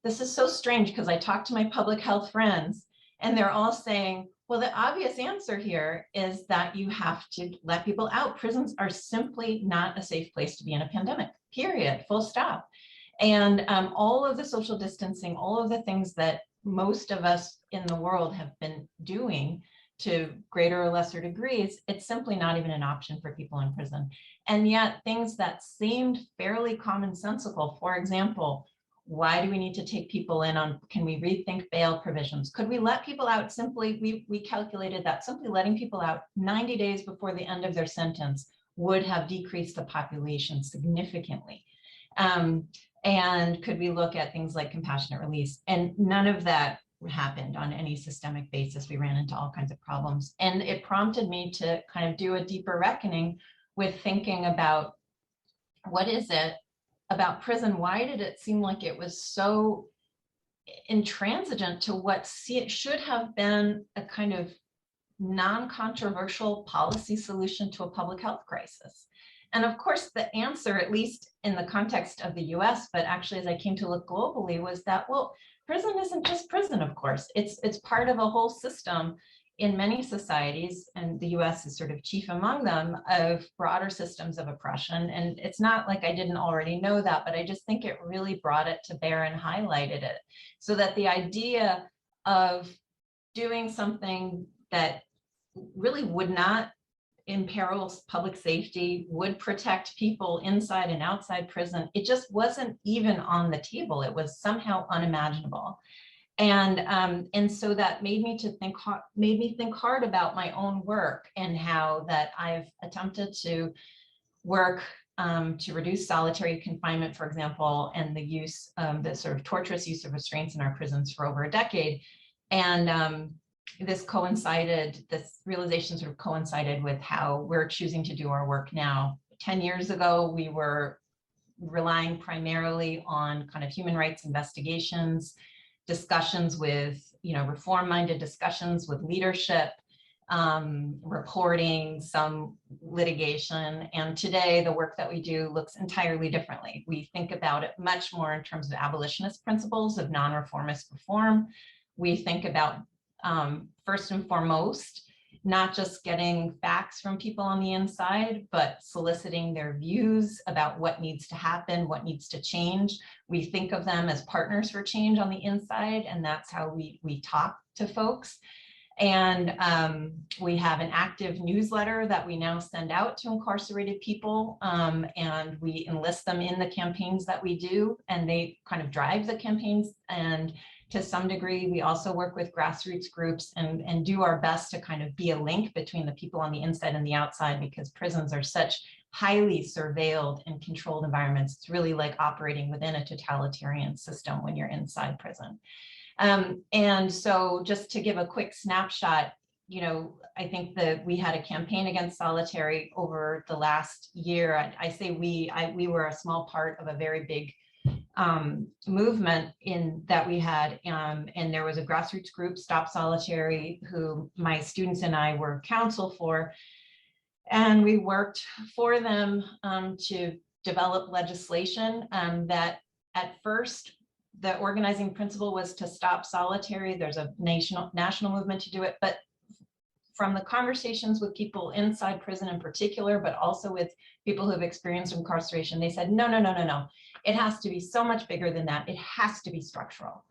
Speaker 6: this is so strange, because I talked to my public health friends and they're all saying, well, the obvious answer here is that you have to let people out. Prisons are simply not a safe place to be in a pandemic, period, full stop. And all of the social distancing, all of the things that most of us in the world have been doing to greater or lesser degrees, it's simply not even an option for people in prison. And yet things that seemed fairly commonsensical, for example, why do we need to take people in on, can we rethink bail provisions? Could we let people out simply, we calculated that simply letting people out 90 days before the end of their sentence would have decreased the population significantly. And could we look at things like compassionate release? And none of that happened on any systemic basis. We ran into all kinds of problems. And it prompted me to kind of do a deeper reckoning with thinking about, what is it about prison? Why did it seem like it was so intransigent to what should have been a kind of non-controversial policy solution to a public health crisis? And of course, the answer, at least in the context of the US, but actually as I came to look globally, was that, well, prison isn't just prison, of course. It's part of a whole system in many societies, and the US is sort of chief among them, of broader systems of oppression. And it's not like I didn't already know that, but I just think it really brought it to bear and highlighted it. So that the idea of doing something that really would not imperil public safety, would protect people inside and outside prison, it just wasn't even on the table. It was somehow unimaginable. And so that made me think hard about my own work, and how that I've attempted to work to reduce solitary confinement, for example, and the use, the sort of torturous use of restraints in our prisons for over a decade. And this realization sort of coincided with how we're choosing to do our work now. 10 years ago, we were relying primarily on kind of human rights investigations, discussions with, reform-minded discussions with leadership, reporting, some litigation. And today, the work that we do looks entirely differently. We think about it much more in terms of abolitionist principles of non-reformist reform. We think about, first and foremost, not just getting facts from people on the inside, but soliciting their views about what needs to happen, what needs to change. We think of them as partners for change on the inside, and that's how we talk to folks. And we have an active newsletter that we now send out to incarcerated people, and we enlist them in the campaigns that we do, and they kind of drive the campaigns. And to some degree, we also work with grassroots groups and do our best to kind of be a link between the people on the inside and the outside, because prisons are such highly surveilled and controlled environments. It's really like operating within a totalitarian system when you're inside prison. And so just to give a quick snapshot, I think that we had a campaign against solitary over the last year. I say we were a small part of a very big movement in that we had, and there was a grassroots group, Stop Solitary, who my students and I were counsel for, and we worked for them to develop legislation that at first the organizing principle was to stop solitary. There's a national movement to do it, but from the conversations with people inside prison in particular, but also with people who have experienced incarceration, they said, no. It has to be so much bigger than that. It has to be structural.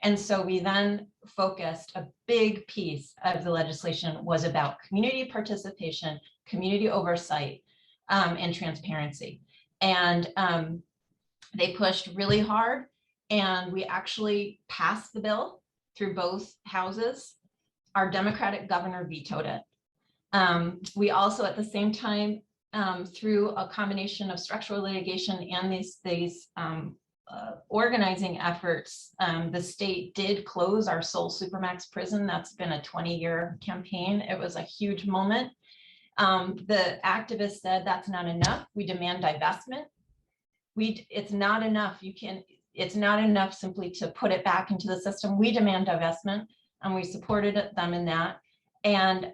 Speaker 6: And so we then focused, a big piece of the legislation was about community participation, community oversight, and transparency. And they pushed really hard, and we actually passed the bill through both houses. Our Democratic governor vetoed it. We also, at the same time, through a combination of structural litigation and these organizing efforts, the state did close our Seoul Supermax prison. That's been a 20-year campaign. It was a huge moment. The activists said that's not enough. We demand divestment. It's not enough. It's not enough simply to put it back into the system. We demand divestment, and we supported them in that. And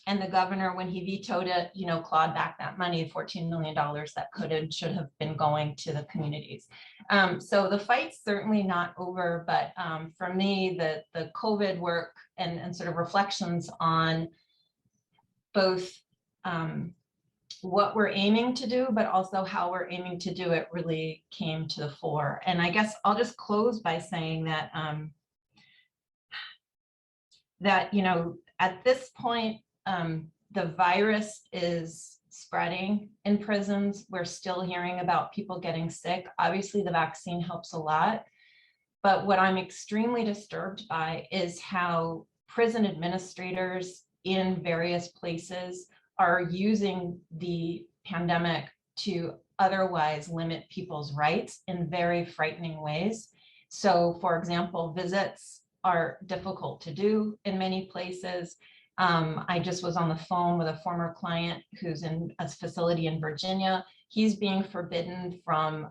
Speaker 6: the governor, when he vetoed it, clawed back that money, $14 million that could and should have been going to the communities. So the fight's certainly not over, but for me, the COVID work and sort of reflections on both what we're aiming to do, but also how we're aiming to do it really came to the fore. And I guess I'll just close by saying that, at this point, the virus is spreading in prisons. We're still hearing about people getting sick. Obviously, the vaccine helps a lot. But what I'm extremely disturbed by is how prison administrators in various places are using the pandemic to otherwise limit people's rights in very frightening ways. So, for example, visits are difficult to do in many places. I just was on the phone with a former client who's in a facility in Virginia. He's being forbidden from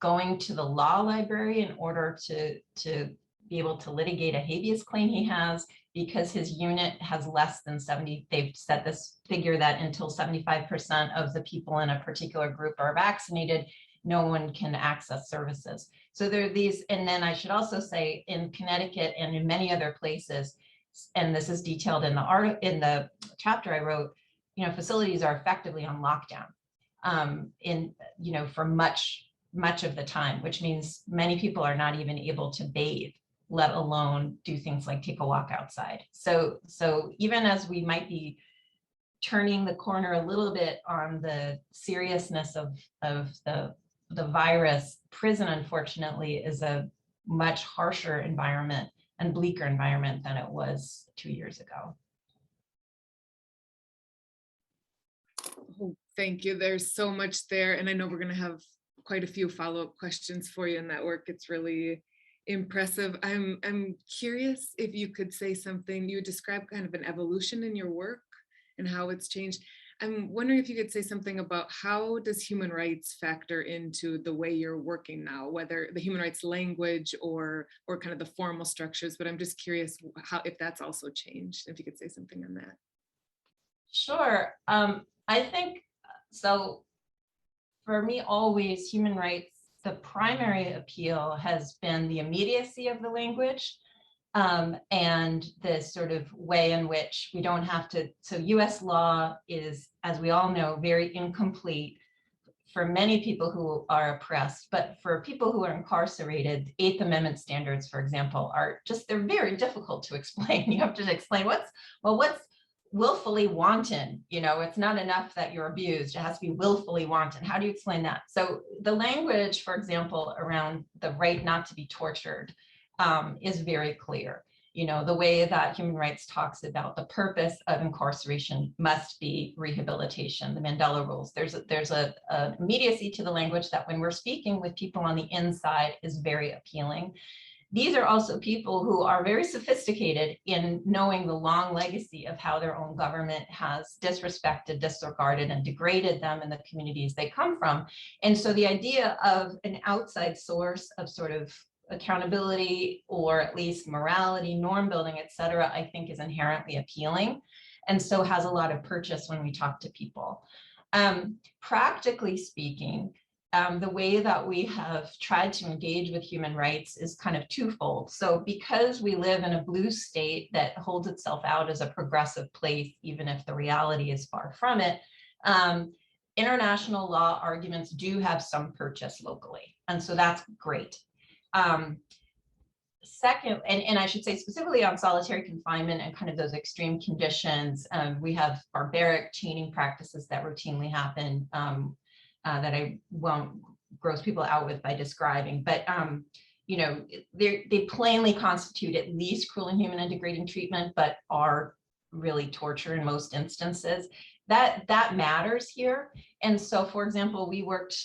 Speaker 6: going to the law library in order to be able to litigate a habeas claim he has, because his unit has less than 70, they've set this figure that until 75% of the people in a particular group are vaccinated, no one can access services. So there are these, and then I should also say in Connecticut and in many other places, and this is detailed in the chapter I wrote, facilities are effectively on lockdown for much of the time, which means many people are not even able to bathe, let alone do things like take a walk outside. So even as we might be turning the corner a little bit on the seriousness of the virus, prison, unfortunately, is a much harsher environment and bleaker environment than it was 2 years ago.
Speaker 1: Oh, thank you. There's so much there. And I know we're going to have quite a few follow-up questions for you in that work. It's really impressive. I'm curious if you could say something. You described kind of an evolution in your work and how it's changed. I'm wondering if you could say something about how does human rights factor into the way you're working now, whether the human rights language or kind of the formal structures, but I'm just curious if that's also changed, if you could say something on that.
Speaker 6: Sure. I think, so for me, always human rights, the primary appeal has been the immediacy of the language. And the sort of way in which we don't have to, so US law is, as we all know, very incomplete for many people who are oppressed, but for people who are incarcerated, Eighth Amendment standards, for example, are just, they're very difficult to explain. You have to explain what's willfully wanton. It's not enough that you're abused, it has to be willfully wanton. How do you explain that? So the language, for example, around the right not to be tortured, is very clear. The way that human rights talks about the purpose of incarceration must be rehabilitation, the Mandela rules. There's a immediacy to the language that when we're speaking with people on the inside is very appealing. These are also people who are very sophisticated in knowing the long legacy of how their own government has disrespected, disregarded, and degraded them in the communities they come from. And so the idea of an outside source of sort of accountability, or at least morality, norm building, et cetera, I think is inherently appealing, and so has a lot of purchase when we talk to people. Practically speaking, the way that we have tried to engage with human rights is kind of twofold. So because we live in a blue state that holds itself out as a progressive place, even if the reality is far from it, international law arguments do have some purchase locally, and so that's great. Second, and I should say specifically on solitary confinement and kind of those extreme conditions, we have barbaric chaining practices that routinely happen that I won't gross people out with by describing, but they plainly constitute at least cruel, inhuman, and degrading treatment, but are really torture in most instances. that matters here. And so, for example, we worked,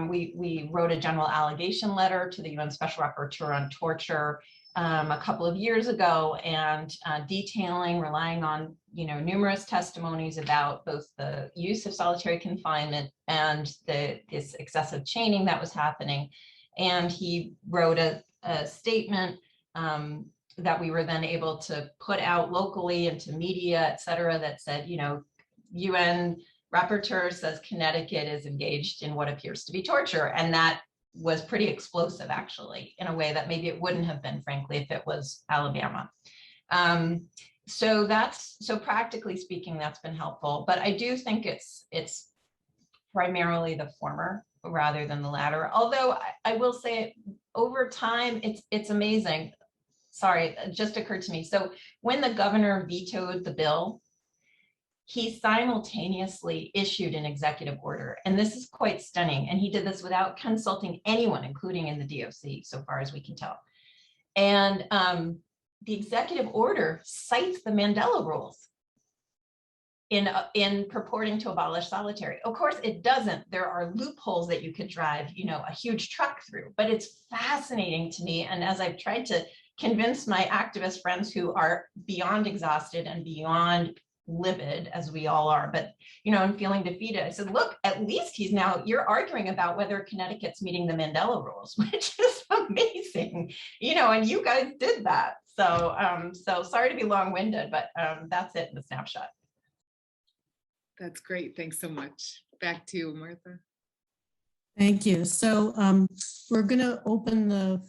Speaker 6: we wrote a general allegation letter to the UN Special Rapporteur on torture a couple of years ago, and detailing, relying on, numerous testimonies about both the use of solitary confinement and this excessive chaining that was happening. And he wrote a statement that we were then able to put out locally into media, et cetera, that said, UN rapporteur says Connecticut is engaged in what appears to be torture. And that was pretty explosive, actually, in a way that maybe it wouldn't have been, frankly, if it was Alabama. So practically speaking, that's been helpful. But I do think it's primarily the former rather than the latter. Although I will say, over time, it's amazing. Sorry, it just occurred to me. So when the governor vetoed the bill, he simultaneously issued an executive order. And this is quite stunning. And he did this without consulting anyone, including in the DOC, so far as we can tell. And the executive order cites the Mandela rules in purporting to abolish solitary. Of course, it doesn't. There are loopholes that you could drive, a huge truck through, but it's fascinating to me. And as I've tried to convince my activist friends who are beyond exhausted and beyond livid, as we all are, but and feeling defeated, I said, look, at least you're arguing about whether Connecticut's meeting the Mandela rules, which is amazing, and you guys did that. So sorry to be long-winded, but that's it in a snapshot.
Speaker 1: That's great. Thanks so much. Back to you, Martha.
Speaker 2: Thank you. So we're going to open the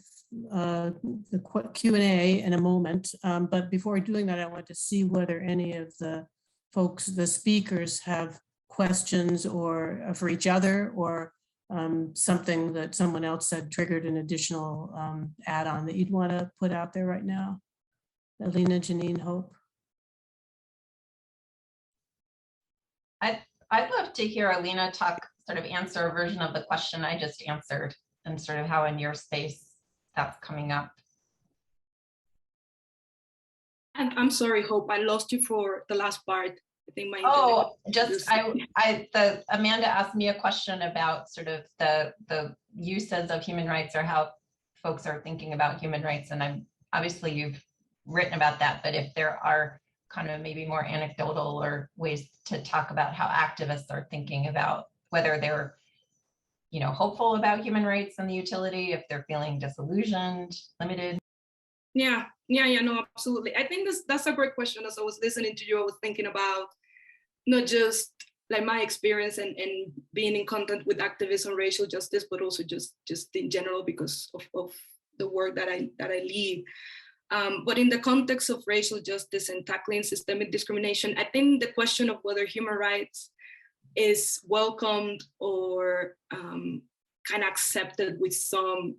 Speaker 2: Q&A in a moment. But before doing that, I want to see whether any of the folks, the speakers, have questions or for each other, or something that someone else said triggered an additional add-on that you'd want to put out there right now. Alina, Janine, Hope.
Speaker 6: I'd love to hear Alina sort of answer a version of the question I just answered, and sort of how in your space that's coming up.
Speaker 4: And I'm sorry, Hope, I lost you for the last part. I think my
Speaker 6: Amanda asked me a question about sort of the uses of human rights, or how folks are thinking about human rights. And obviously you've written about that, but if there are kind of maybe more anecdotal or ways to talk about how activists are thinking about whether they're hopeful about human rights and the utility, if they're feeling disillusioned, limited.
Speaker 4: Yeah, no, absolutely. I think that's a great question. As I was listening to you, I was thinking about not just like my experience and being in contact with activism, racial justice, but also just in general because of the work that I lead. But in the context of racial justice and tackling systemic discrimination, I think the question of whether human rights is welcomed or kind of accepted with some,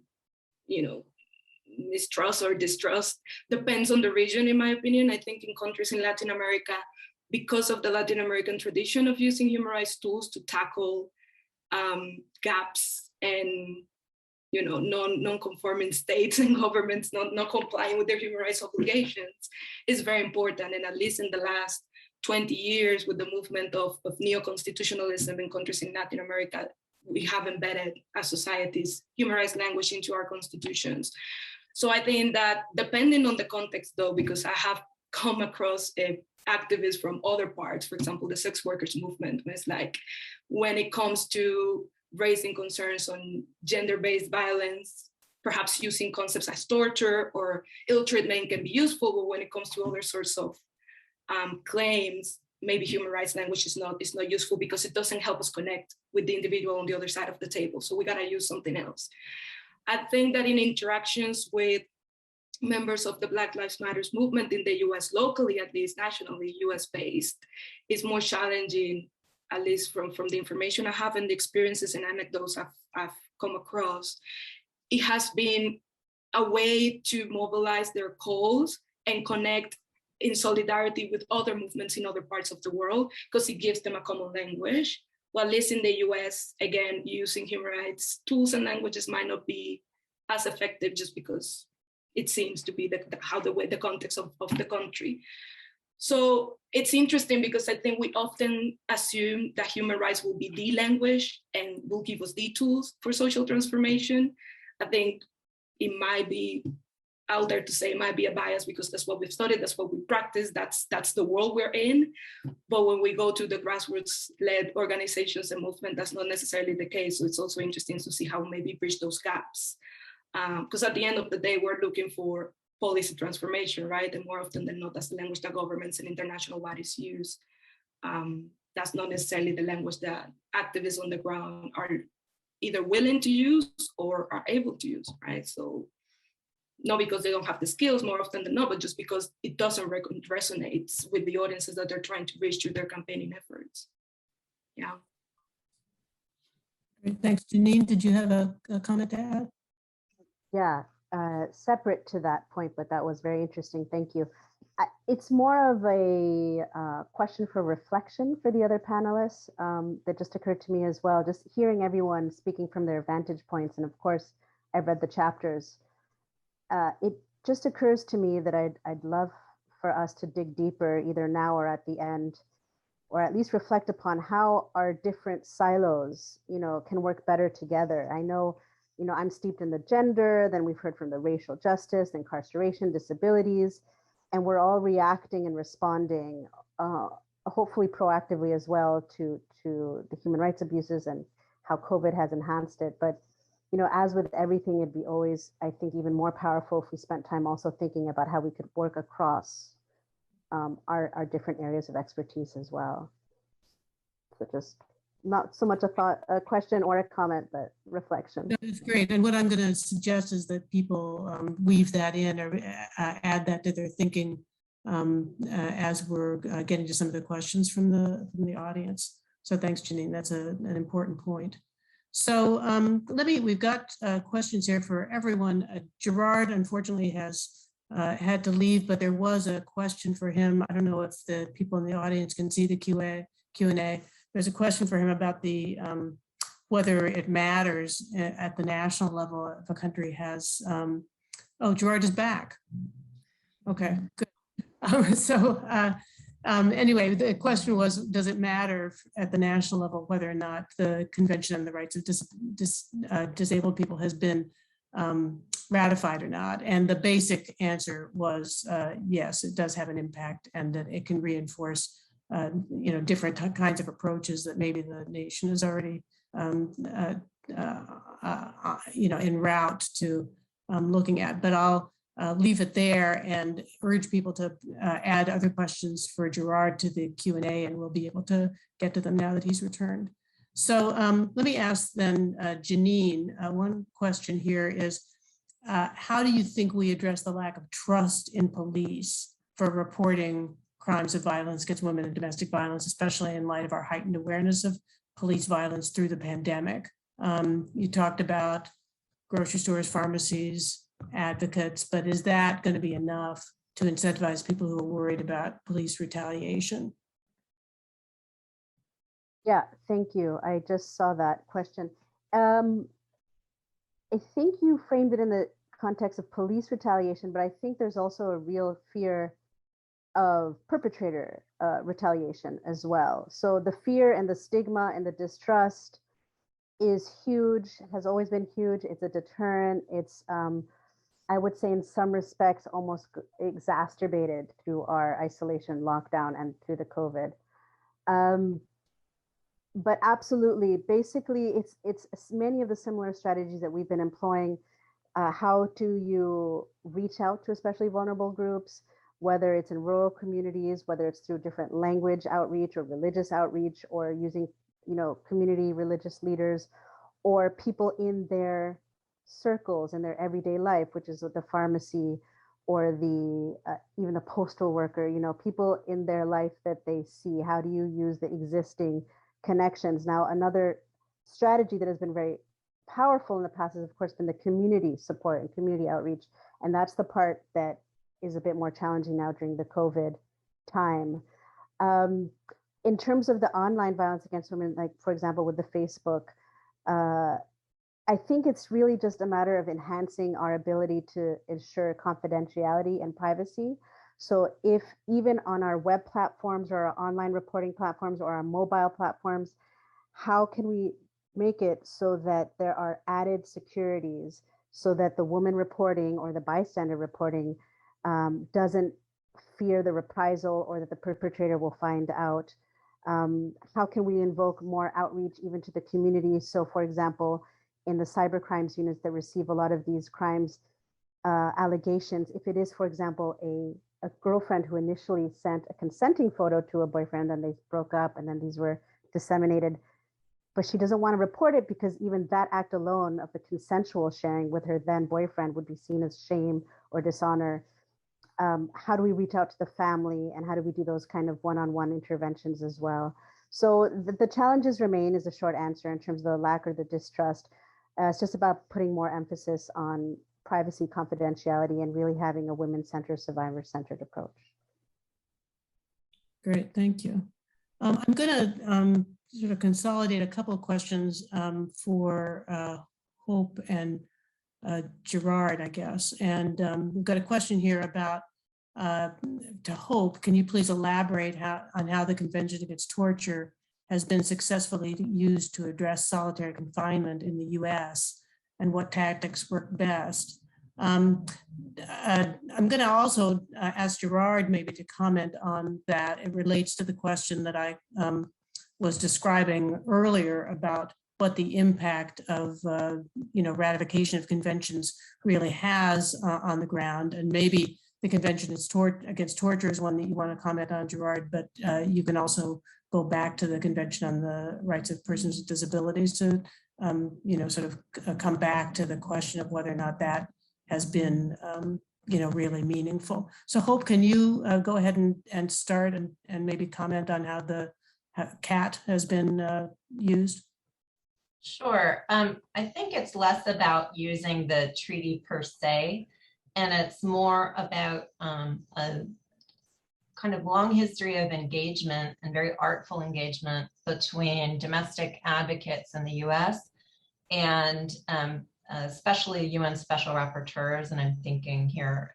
Speaker 4: mistrust or distrust depends on the region, in my opinion. I think in countries in Latin America, because of the Latin American tradition of using human rights tools to tackle gaps and non-conforming states and governments not complying with their human rights obligations is very important. And at least in the last 20 years, with the movement of neo-constitutionalism in countries in Latin America, we have embedded as societies human rights language into our constitutions. So I think that depending on the context, though, because I have come across activists from other parts, for example, the sex workers movement, it's like when it comes to raising concerns on gender-based violence, perhaps using concepts as torture or ill treatment can be useful, but when it comes to other sorts of claims, maybe human rights language is not useful because it doesn't help us connect with the individual on the other side of the table. So we gotta use something else. I think that in interactions with members of the Black Lives Matter movement in the US, locally, at least nationally, US based, is more challenging, at least from the information I have and the experiences and anecdotes I've come across. It has been a way to mobilize their calls and connect in solidarity with other movements in other parts of the world, because it gives them a common language. While at least in the US, again, using human rights tools and languages might not be as effective just because it seems to be the context of the country. So it's interesting because I think we often assume that human rights will be the language and will give us the tools for social transformation. I think it might be out there to say it might be a bias because that's what we've studied, that's what we practice, that's the world we're in. But when we go to the grassroots-led organizations and movement, that's not necessarily the case. So it's also interesting to see how maybe bridge those gaps. Because at the end of the day, we're looking for policy transformation, right? And more often than not, that's the language that governments and international bodies use. That's not necessarily the language that activists on the ground are either willing to use or are able to use, right? So not because they don't have the skills more often than not, but just because it doesn't resonate with the audiences that they're trying to reach through their campaigning efforts. Yeah.
Speaker 2: Great, thanks. Janine, did you have a comment to add?
Speaker 5: Yeah, separate to that point, but that was very interesting. Thank you. It's more of a question for reflection for the other panelists that just occurred to me as well. Just hearing everyone speaking from their vantage points, and of course, I've read the chapters. It just occurs to me that I'd love for us to dig deeper, either now or at the end, or at least reflect upon how our different silos, can work better together. I know, I'm steeped in the gender, then we've heard from the racial justice, incarceration, disabilities, and we're all reacting and responding, hopefully proactively as well to the human rights abuses and how COVID has enhanced it. But as with everything, it'd be always, I think, even more powerful if we spent time also thinking about how we could work across our different areas of expertise as well. So just not so much a question or a comment, but reflection.
Speaker 2: That is great. And what I'm going to suggest is that people weave that in or add that to their thinking as we're getting to some of the questions from the audience. So thanks, Janine. That's an important point. So we've got questions here for everyone. Gerard, unfortunately, has had to leave, but there was a question for him. I don't know if the people in the audience can see the Q&A. There's a question for him about the whether it matters at the national level if a country has, oh, Gerard is back. Okay, good. Anyway, the question was, does it matter at the national level whether or not the Convention on the Rights of Disabled People has been ratified or not? And the basic answer was yes, it does have an impact, and that it can reinforce different kinds of approaches that maybe the nation is already en route to looking at. But I'll leave it there and urge people to add other questions for Gerard to the Q&A, and we'll be able to get to them now that he's returned. So let me ask then Janine, one question here is, how do you think we address the lack of trust in police for reporting crimes of violence against women and domestic violence, especially in light of our heightened awareness of police violence through the pandemic? You talked about grocery stores, pharmacies, advocates, but is that going to be enough to incentivize people who are worried about police retaliation?
Speaker 5: Yeah, thank you. I just saw that question. I think you framed it in the context of police retaliation, but I think there's also a real fear of perpetrator retaliation as well. So the fear and the stigma and the distrust is huge, has always been huge. It's a deterrent. It's, I would say in some respects, almost exacerbated through our isolation, lockdown, and through the COVID. But absolutely, basically, it's many of the similar strategies that we've been employing. How do you reach out to especially vulnerable groups, whether it's in rural communities, whether it's through different language outreach or religious outreach, or using, community religious leaders, or people in their circles in their everyday life, which is the pharmacy or the even the postal worker, people in their life that they see. How do you use the existing connections? Now, another strategy that has been very powerful in the past has, of course, been the community support and community outreach. And that's the part that is a bit more challenging now during the COVID time. In terms of the online violence against women, like, for example, with the Facebook, I think it's really just a matter of enhancing our ability to ensure confidentiality and privacy. So if even on our web platforms or our online reporting platforms or our mobile platforms, how can we make it so that there are added securities so that the woman reporting or the bystander reporting doesn't fear the reprisal or that the perpetrator will find out? How can we invoke more outreach even to the community? So for example, in the cyber crimes units that receive a lot of these crimes allegations, if it is, for example, a girlfriend who initially sent a consenting photo to a boyfriend and they broke up and then these were disseminated, but she doesn't want to report it because even that act alone of the consensual sharing with her then boyfriend would be seen as shame or dishonor. How do we reach out to the family, and how do we do those kind of one-on-one interventions as well? So the challenges remain is a short answer in terms of the lack or the distrust. It's just about putting more emphasis on privacy, confidentiality, and really having a women-centered, survivor-centered approach.
Speaker 2: Great, thank you. I'm going to sort of consolidate a couple of questions for Hope and Gerard, I guess. And we've got a question here about to Hope. Can you please elaborate on how the Convention Against Torture has been successfully used to address solitary confinement in the US and what tactics work best? I'm going to also ask Gerard maybe to comment on that. It relates to the question that I was describing earlier about what the impact of ratification of conventions really has on the ground. And maybe the Convention Against Torture is one that you want to comment on, Gerard, but you can also go back to the Convention on the Rights of Persons with Disabilities to sort of come back to the question of whether or not that has been really meaningful. So Hope, can you go ahead and start and maybe comment on how the CAT has been used?
Speaker 6: Sure. I think it's less about using the treaty per se, and it's more about a kind of long history of engagement and very artful engagement between domestic advocates in the US and especially UN special rapporteurs. And I'm thinking here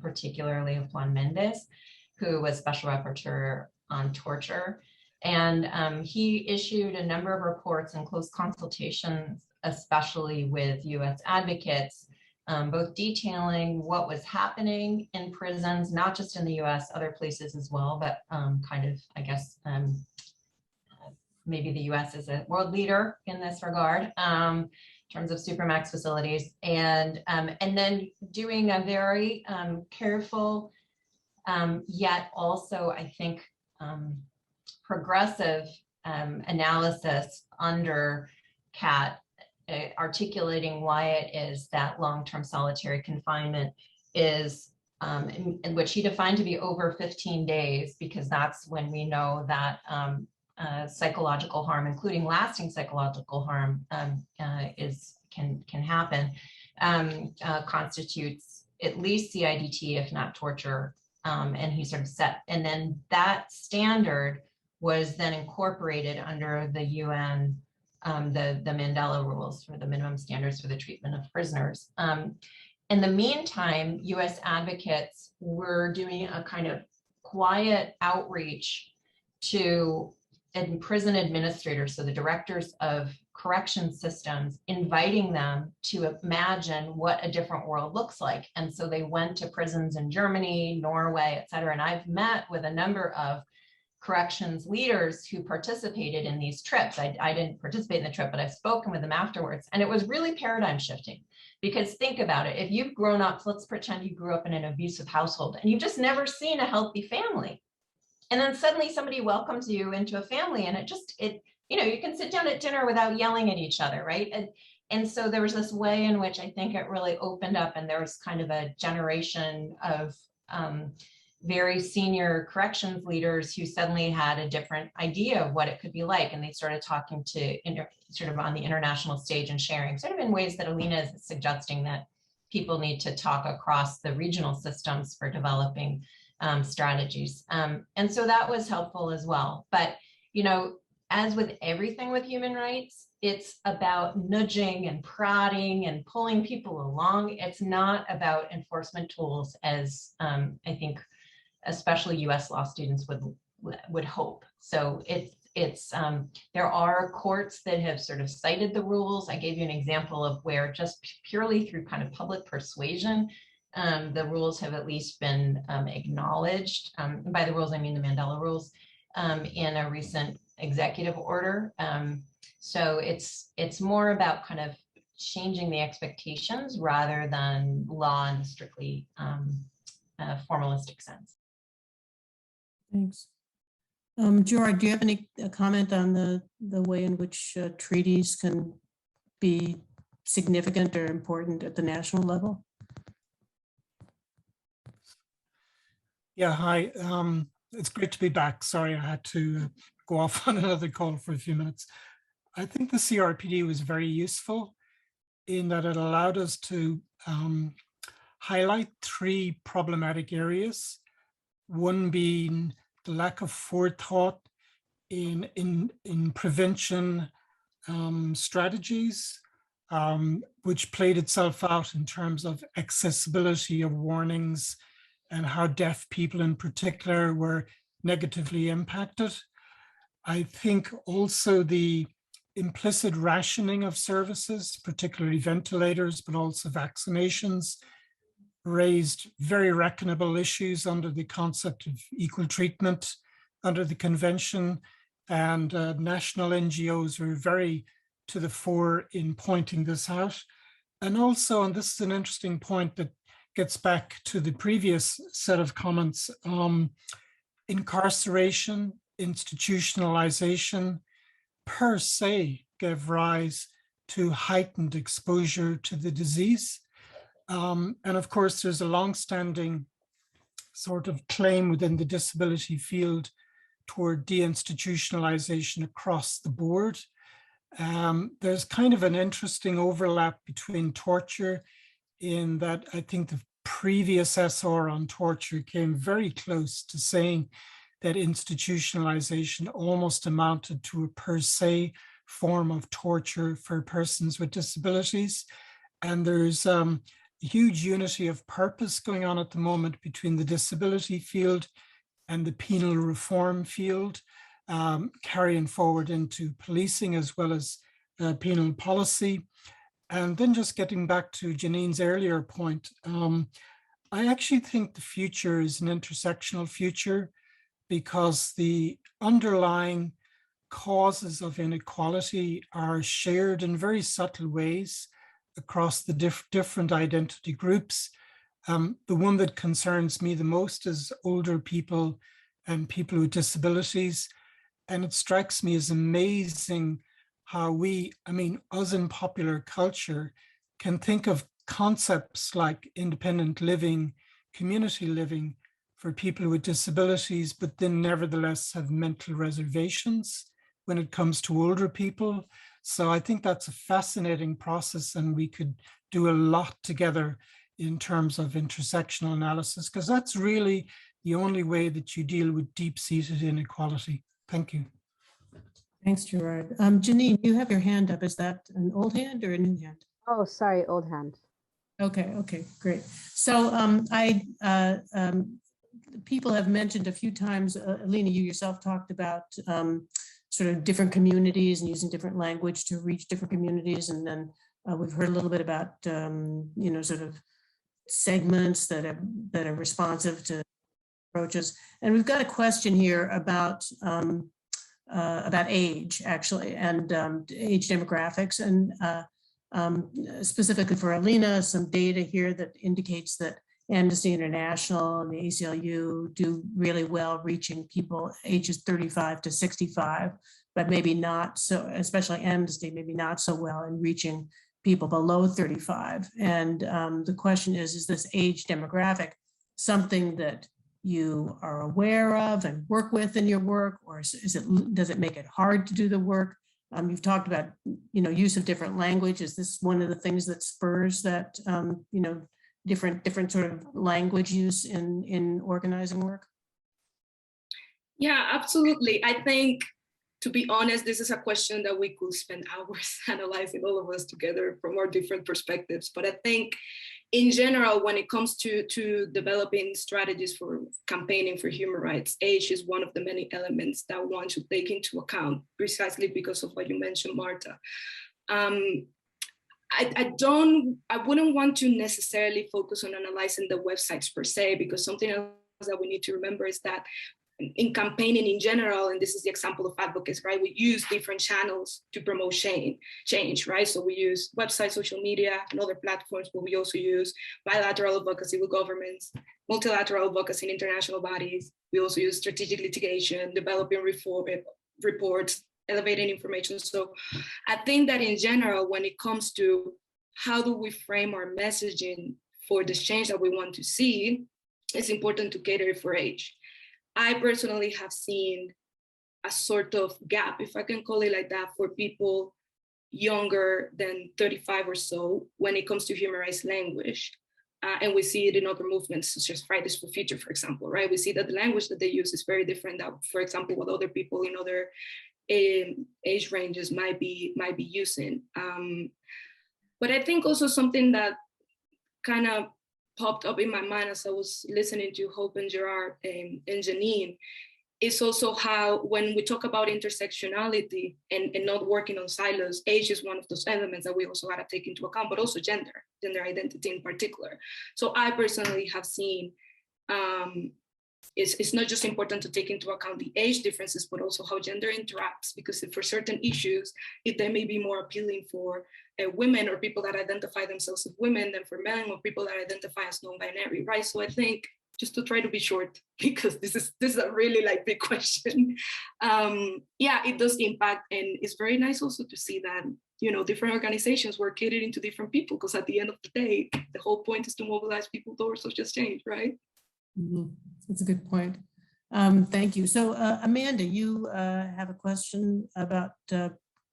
Speaker 6: particularly of Juan Mendez, who was special rapporteur on torture. And he issued a number of reports and close consultations, especially with US advocates, both detailing what was happening in prisons, not just in the US, other places as well, but kind of, I guess, maybe the US is a world leader in this regard, in terms of supermax facilities, and then doing a very careful, yet also, I think, progressive analysis under CAT, articulating why it is that long-term solitary confinement is, in which he defined to be over 15 days, because that's when we know that psychological harm, including lasting psychological harm, can happen, constitutes at least CIDT, if not torture. And he sort of set, and then that standard was then incorporated under the UN, the Mandela rules for the minimum standards for the treatment of prisoners. In the meantime, US advocates were doing a kind of quiet outreach to prison administrators, so the directors of correction systems, inviting them to imagine what a different world looks like. And so they went to prisons in Germany, Norway, et cetera. And I've met with a number of corrections leaders who participated in these trips. I didn't participate in the trip, but I've spoken with them afterwards. And it was really paradigm shifting, because think about it. If you've grown up, let's pretend you grew up in an abusive household and you've just never seen a healthy family. And then suddenly somebody welcomes you into a family, and you can sit down at dinner without yelling at each other, right? And so there was this way in which I think it really opened up, and there was kind of a generation of very senior corrections leaders who suddenly had a different idea of what it could be like. And they started talking to sort of on the international stage and sharing, sort of in ways that Alina is suggesting that people need to talk across the regional systems for developing strategies. And so that was helpful as well. But, as with everything with human rights, it's about nudging and prodding and pulling people along. It's not about enforcement tools, as I think especially US law students would hope. So there are courts that have sort of cited the rules. I gave you an example of where just purely through kind of public persuasion, the rules have at least been acknowledged. By the rules, I mean the Mandela rules, in a recent executive order. So it's more about kind of changing the expectations rather than law in a strictly formalistic sense.
Speaker 2: Thanks. Gerard, do you have any comment on the way in which treaties can be significant or important at the national level?
Speaker 3: Yeah, hi. It's great to be back. Sorry, I had to go off on another call for a few minutes. I think the CRPD was very useful in that it allowed us to highlight 3 problematic areas. One being the lack of forethought in prevention strategies, which played itself out in terms of accessibility of warnings and how deaf people in particular were negatively impacted. I think also the implicit rationing of services, particularly ventilators, but also vaccinations, raised very reckonable issues under the concept of equal treatment under the convention, and national NGOs were very to the fore in pointing this out. And also, and this is an interesting point that gets back to the previous set of comments, incarceration, institutionalization per se gave rise to heightened exposure to the disease. And of course, there's a long-standing sort of claim within the disability field toward deinstitutionalization across the board. There's kind of an interesting overlap between torture in that I think the previous SR on torture came very close to saying that institutionalization almost amounted to a per se form of torture for persons with disabilities. And there's huge unity of purpose going on at the moment between the disability field and the penal reform field, carrying forward into policing as well as penal policy. And then just getting back to Janine's earlier point, I actually think the future is an intersectional future because the underlying causes of inequality are shared in very subtle ways across the different identity groups. The one that concerns me the most is older people and people with disabilities. And it strikes me as amazing how us in popular culture can think of concepts like independent living, community living for people with disabilities, but then nevertheless have mental reservations when it comes to older people. So I think that's a fascinating process, and we could do a lot together in terms of intersectional analysis, because that's really the only way that you deal with deep-seated inequality. Thank you.
Speaker 2: Thanks, Gerard. Janine, you have your hand up. Is that an old hand or a new hand?
Speaker 5: Oh, sorry, old hand.
Speaker 2: Okay, great. So people have mentioned a few times, Alina, you yourself talked about sort of different communities and using different language to reach different communities. And then we've heard a little bit about, sort of segments that are responsive to approaches. And we've got a question here about age, actually, and age demographics, and specifically for Alina, some data here that indicates that Amnesty International and the ACLU do really well reaching people ages 35 to 65, but maybe not so, especially Amnesty, maybe not so well in reaching people below 35. And the question is this age demographic something that you are aware of and work with in your work, or does it make it hard to do the work? You've talked about, use of different language. Is this one of the things that spurs that, different sort of language use in organizing work?
Speaker 4: Yeah, absolutely. I think, to be honest, this is a question that we could spend hours analyzing, all of us together from our different perspectives. But I think in general, when it comes to developing strategies for campaigning for human rights, age is one of the many elements that one should take into account, precisely because of what you mentioned, Marta. I wouldn't want to necessarily focus on analyzing the websites per se, because something else that we need to remember is that in campaigning in general, and this is the example of advocates, right? We use different channels to promote change, right? So we use websites, social media, and other platforms, but we also use bilateral advocacy with governments, multilateral advocacy in international bodies. We also use strategic litigation, developing reports, elevating information. So I think that in general, when it comes to how do we frame our messaging for the change that we want to see, it's important to cater for age. I personally have seen a sort of gap, if I can call it like that, for people younger than 35 or so when it comes to human rights language. And we see it in other movements, such as Fridays for Future, for example, right? We see that the language that they use is very different than, for example, what other people in other age ranges might be using. But I think also something that kind of popped up in my mind as I was listening to Hope and Gerard and Janine is also how, when we talk about intersectionality and not working on silos, age is one of those elements that we also got to take into account, but also gender identity in particular. So I personally have seen it's not just important to take into account the age differences, but also how gender interacts, because for certain issues, they may be more appealing for women or people that identify themselves as women than for men or people that identify as non-binary, right? So I think, just to try to be short, because this is a really big question. Yeah, it does impact, and it's very nice also to see that, different organizations were catering to different people, because at the end of the day, the whole point is to mobilize people towards social change, right?
Speaker 2: Mm-hmm. That's a good point. Thank you. So Amanda, you have a question about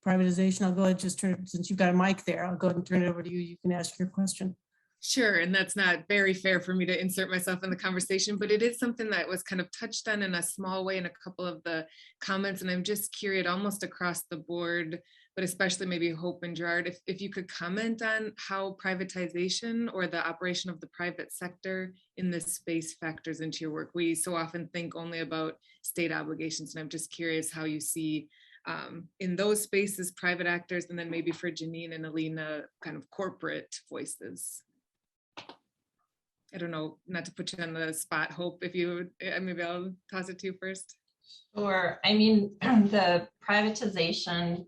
Speaker 2: privatization. I'll go ahead and just turn it, since you've got a mic there, I'll go ahead and turn it over to you. You can ask your question.
Speaker 1: Sure, and that's not very fair for me to insert myself in the conversation, but it is something that was kind of touched on in a small way in a couple of the comments, and I'm just curious, almost across the board, but especially maybe Hope and Gerard, if you could comment on how privatization or the operation of the private sector in this space factors into your work. We so often think only about state obligations, and I'm just curious how you see in those spaces private actors, and then maybe for Janine and Alina, kind of corporate voices. I don't know, not to put you on the spot, Hope, if you, maybe I'll toss it to you first.
Speaker 6: Sure. I mean, the privatization,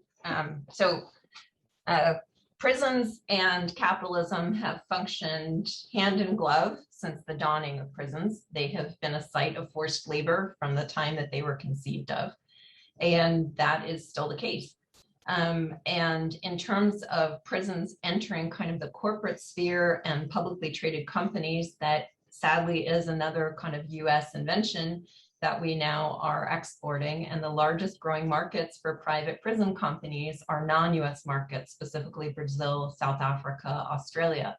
Speaker 6: prisons and capitalism have functioned hand in glove since the dawning of prisons. They have been a site of forced labor from the time that they were conceived of, and that is still the case. And in terms of prisons entering kind of the corporate sphere and publicly traded companies, that sadly is another kind of US invention that we now are exporting. And the largest growing markets for private prison companies are non-US markets, specifically Brazil, South Africa, Australia.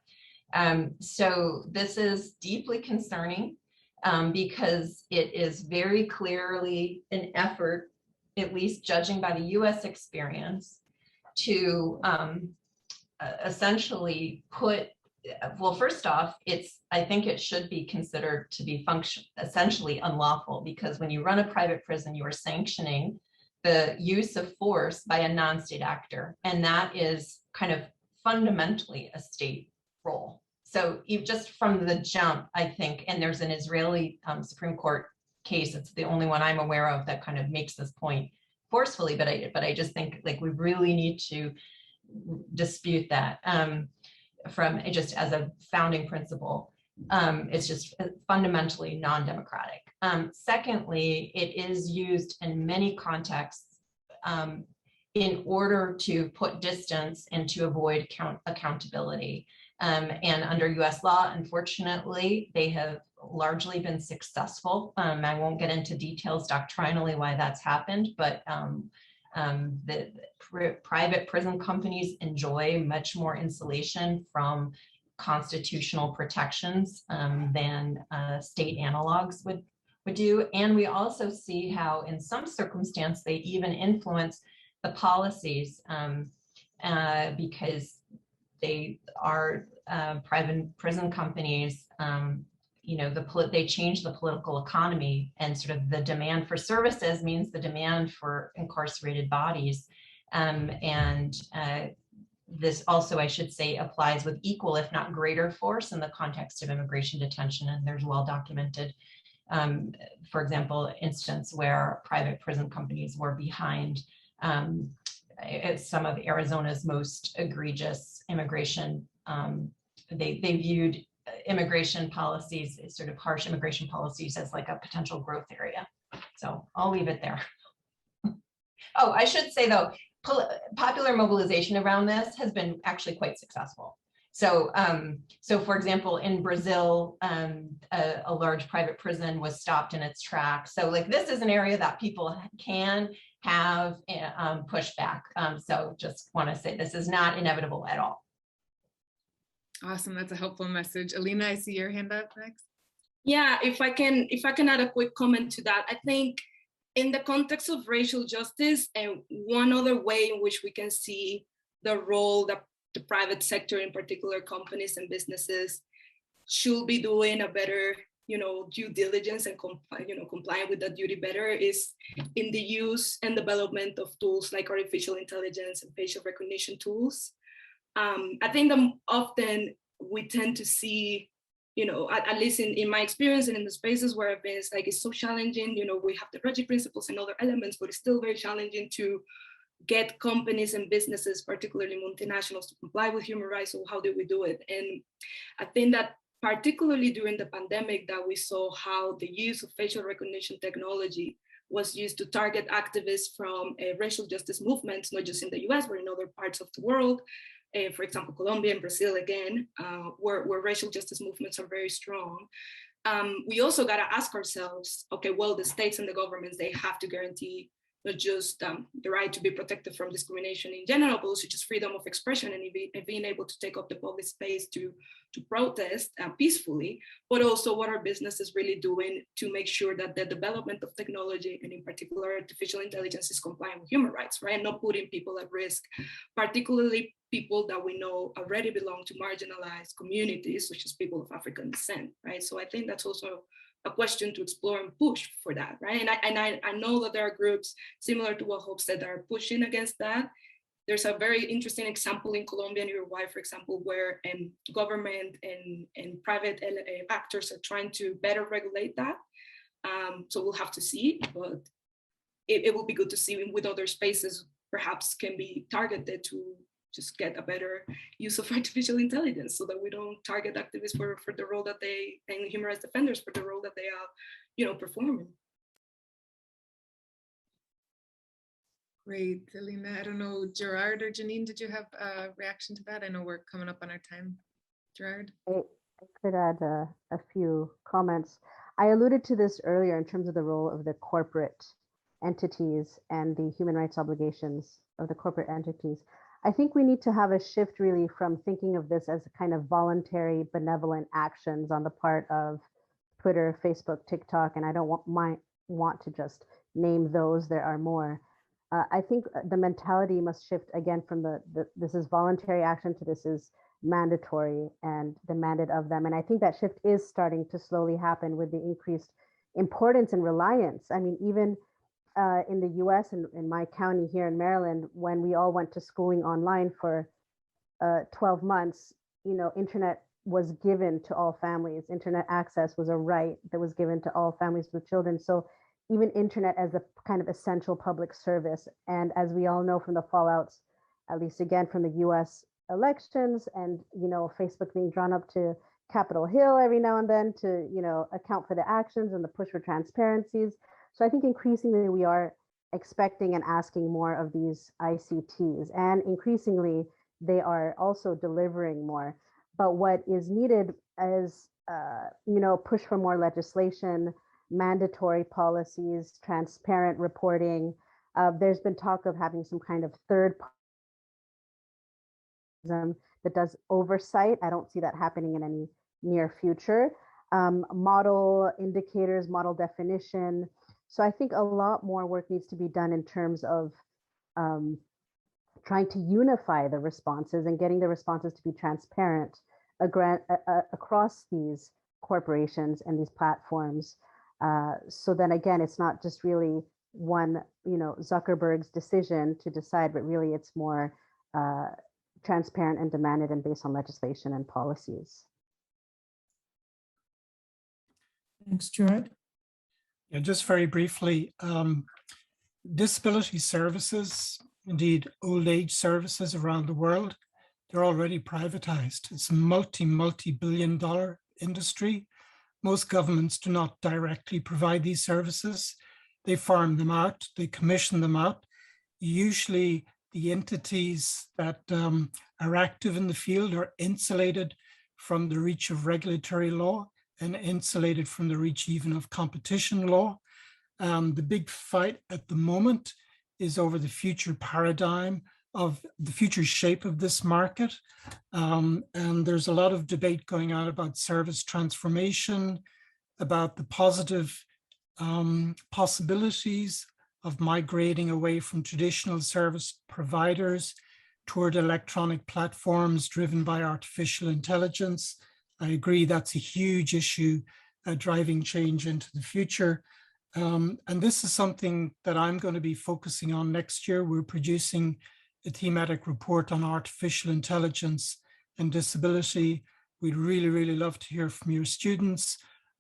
Speaker 6: So this is deeply concerning because it is very clearly an effort, at least judging by the US experience, to essentially put, well, first off, I think it should be considered to be essentially unlawful, because when you run a private prison, you are sanctioning the use of force by a non-state actor, and that is kind of fundamentally a state role. So just from the jump, I think, and there's an Israeli Supreme Court case, it's the only one I'm aware of that kind of makes this point forcefully, but I just think we really need to dispute that from just as a founding principle. It's just fundamentally non-democratic. Secondly, it is used in many contexts in order to put distance and to avoid accountability. And under US law, unfortunately, they have largely been successful. I won't get into details doctrinally why that's happened, but the private prison companies enjoy much more insulation from constitutional protections than state analogs would do. And we also see how in some circumstance they even influence the policies because they are private prison companies, they change the political economy, and sort of the demand for services means the demand for incarcerated bodies. This also, I should say, applies with equal, if not greater force in the context of immigration detention. And there's well-documented, for example, instance where private prison companies were behind some of Arizona's most egregious immigration. They viewed immigration policies, sort of harsh immigration policies, as like a potential growth area. So I'll leave it there. Oh, I should say though, popular mobilization around this has been actually quite successful. So, for example, in Brazil, a large private prison was stopped in its tracks. So like, this is an area that people can have pushed back. So just want to say this is not inevitable at all.
Speaker 1: Awesome, that's a helpful message. Alina, I see your hand up next.
Speaker 4: Yeah, if I can add a quick comment to that. I think in the context of racial justice, and one other way in which we can see the role that the private sector, in particular companies and businesses, should be doing a better, due diligence and complying with that duty better, is in the use and development of tools like artificial intelligence and facial recognition tools. I think that often we tend to see, at least in my experience and in the spaces where I've been, it's so challenging. We have the Ruggie principles and other elements, but it's still very challenging to get companies and businesses, particularly multinationals, to comply with human rights. So how do we do it? And I think that particularly during the pandemic, that we saw how the use of facial recognition technology was used to target activists from racial justice movements, not just in the US, but in other parts of the world. For example, Colombia and Brazil, again, where racial justice movements are very strong. We also got to ask ourselves, okay, well, the states and the governments, they have to guarantee not just the right to be protected from discrimination in general, but also just freedom of expression and being able to take up the public space to protest peacefully, but also what are businesses really doing to make sure that the development of technology, and in particular artificial intelligence, is compliant with human rights, right? And not putting people at risk, particularly people that we know already belong to marginalized communities, such as people of African descent, right? So I think that's also a question to explore and push for that, right? And I know that there are groups similar to what Hope said that are pushing against that. There's a very interesting example in Colombia and Uruguay, for example, where government and private actors are trying to better regulate that. So we'll have to see, but it will be good to see with other spaces perhaps can be targeted to just get a better use of artificial intelligence, so that we don't target activists for the role that they, and human rights defenders for the role that they are, performing.
Speaker 1: Great, Alina. I don't know, Gerard or Janine, did you have a reaction to that? I know we're coming up on our time. Gerard?
Speaker 5: I could add a few comments. I alluded to this earlier in terms of the role of the corporate entities and the human rights obligations of the corporate entities. I think we need to have a shift really from thinking of this as a kind of voluntary, benevolent actions on the part of Twitter, Facebook, TikTok, and I don't want to just name those, there are more. I think the mentality must shift again from this is voluntary action to this is mandatory and demanded of them. And I think that shift is starting to slowly happen with the increased importance and reliance. I mean, even in the US and in my county here in Maryland, when we all went to schooling online for 12 months, internet was given to all families. Internet access was a right that was given to all families with children. So even internet as a kind of essential public service. And as we all know from the fallouts, at least again from the US elections and, Facebook being drawn up to Capitol Hill every now and then to, account for the actions and the push for transparencies. So I think increasingly we are expecting and asking more of these ICTs, and increasingly they are also delivering more. But what is needed is, push for more legislation, mandatory policies, transparent reporting. There's been talk of having some kind of third party that does oversight. I don't see that happening in any near future. Model indicators, model definition. So I think a lot more work needs to be done in terms of trying to unify the responses and getting the responses to be transparent across these corporations and these platforms. So then again, it's not just really one, Zuckerberg's decision to decide, but really it's more transparent and demanded and based on legislation and policies.
Speaker 2: Thanks, Gerard.
Speaker 3: Yeah, just very briefly, disability services, indeed old age services around the world, they're already privatized. It's a multi-billion-dollar industry. Most governments do not directly provide these services. They farm them out, they commission them out. Usually the entities that are active in the field are insulated from the reach of regulatory law and insulated from the reach even of competition law. The big fight at the moment is over the future paradigm of the future shape of this market. And there's a lot of debate going on about service transformation, about the positive possibilities of migrating away from traditional service providers toward electronic platforms driven by artificial intelligence. I agree that's a huge issue driving change into the future. And this is something that I'm going to be focusing on next year. We're producing a thematic report on artificial intelligence and disability. We'd really, really love to hear from your students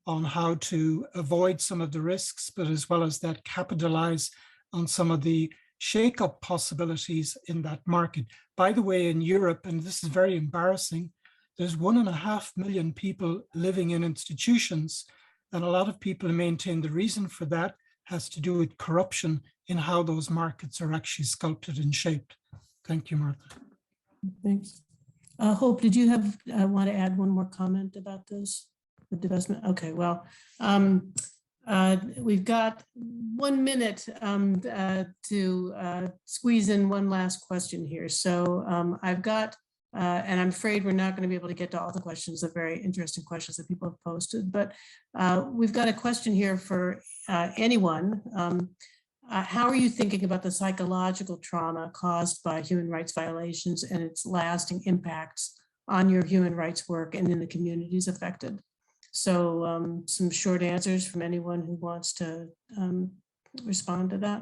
Speaker 3: on how to avoid some of the risks, but as well as that, capitalize on some of the shake-up possibilities in that market. By the way, in Europe, and this is very embarrassing, there's 1.5 million people living in institutions, and a lot of people maintain the reason for that has to do with corruption in how those markets are actually sculpted and shaped. Thank you, Martha.
Speaker 2: Thanks. Hope, did you want to add one more comment about this? The divestment? Okay, well, we've got 1 minute to squeeze in one last question here. So I've got, and I'm afraid we're not going to be able to get to all the questions, the very interesting questions that people have posted, but we've got a question here for anyone. How are you thinking about the psychological trauma caused by human rights violations and its lasting impacts on your human rights work and in the communities affected? So some short answers from anyone who wants to respond to that.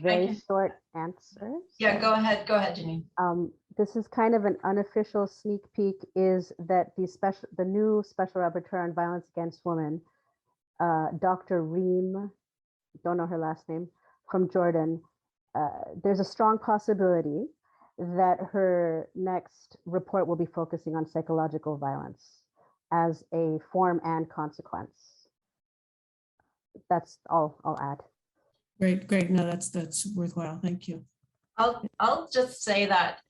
Speaker 5: Very short answers.
Speaker 6: Yeah, go ahead, Janine.
Speaker 5: This is kind of an unofficial sneak peek, is that the new Special Rapporteur on Violence Against Women, Dr. Reem, don't know her last name, from Jordan, there's a strong possibility that her next report will be focusing on psychological violence as a form and consequence. That's all I'll add.
Speaker 2: Great. No, that's worthwhile. Thank you.
Speaker 6: I'll just say that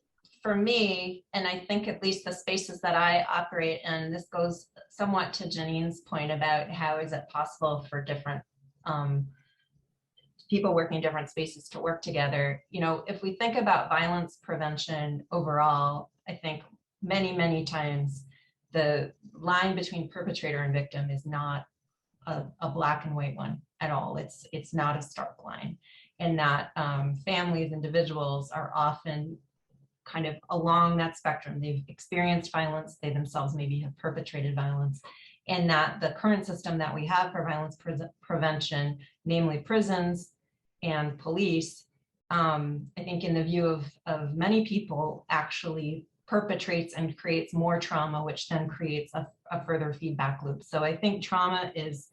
Speaker 6: for me, and I think at least the spaces that I operate in, this goes somewhat to Janine's point about how is it possible for different people working in different spaces to work together. You know, if we think about violence prevention overall, I think many times the line between perpetrator and victim is not a black and white one at all. It's not a stark line, and that families, individuals are often kind of along that spectrum. They've experienced violence, they themselves maybe have perpetrated violence, and that the current system that we have for violence prevention, namely prisons and police, I think in the view of many people, actually perpetrates and creates more trauma, which then creates a further feedback loop. So I think trauma is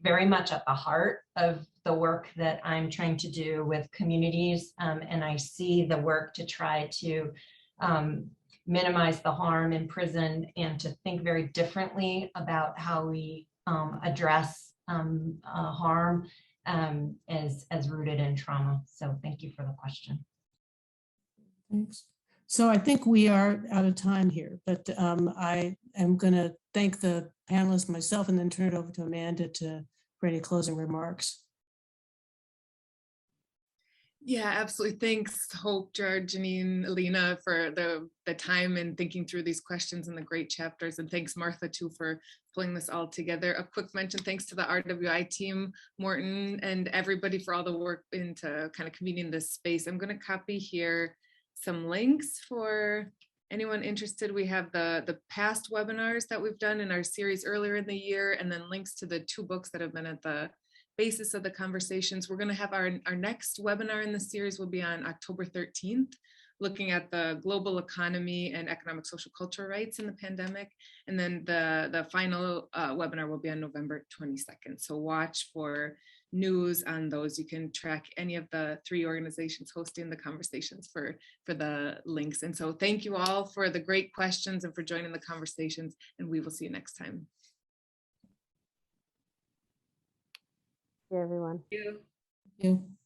Speaker 6: very much at the heart of the work that I'm trying to do with communities, and I see the work to try to minimize the harm in prison and to think very differently about how we address harm as rooted in trauma. So thank you for the question.
Speaker 2: Thanks. So I think we are out of time here, but I am going to thank the panelists myself and then turn it over to Amanda for any closing remarks.
Speaker 1: Yeah, absolutely. Thanks, Hope, Gerard, Janine, Alina, for the time and thinking through these questions and the great chapters. And thanks, Martha, too, for pulling this all together. A quick mention, thanks to the RWI team, Morton, and everybody for all the work into kind of convening this space. I'm going to copy here some links for anyone interested. We have the past webinars that we've done in our series earlier in the year, and then links to the 2 books that have been at the basis of the conversations. We're going to have our next webinar in the series will be on October 13th, looking at the global economy and economic, social, cultural rights in the pandemic. And then the final webinar will be on November 22nd. So watch for news on those. You can track any of the 3 organizations hosting the conversations for the links. And so thank you all for the great questions and for joining the conversations, and we will see you next time.
Speaker 5: Thank you, everyone.
Speaker 4: You.
Speaker 2: Thank you.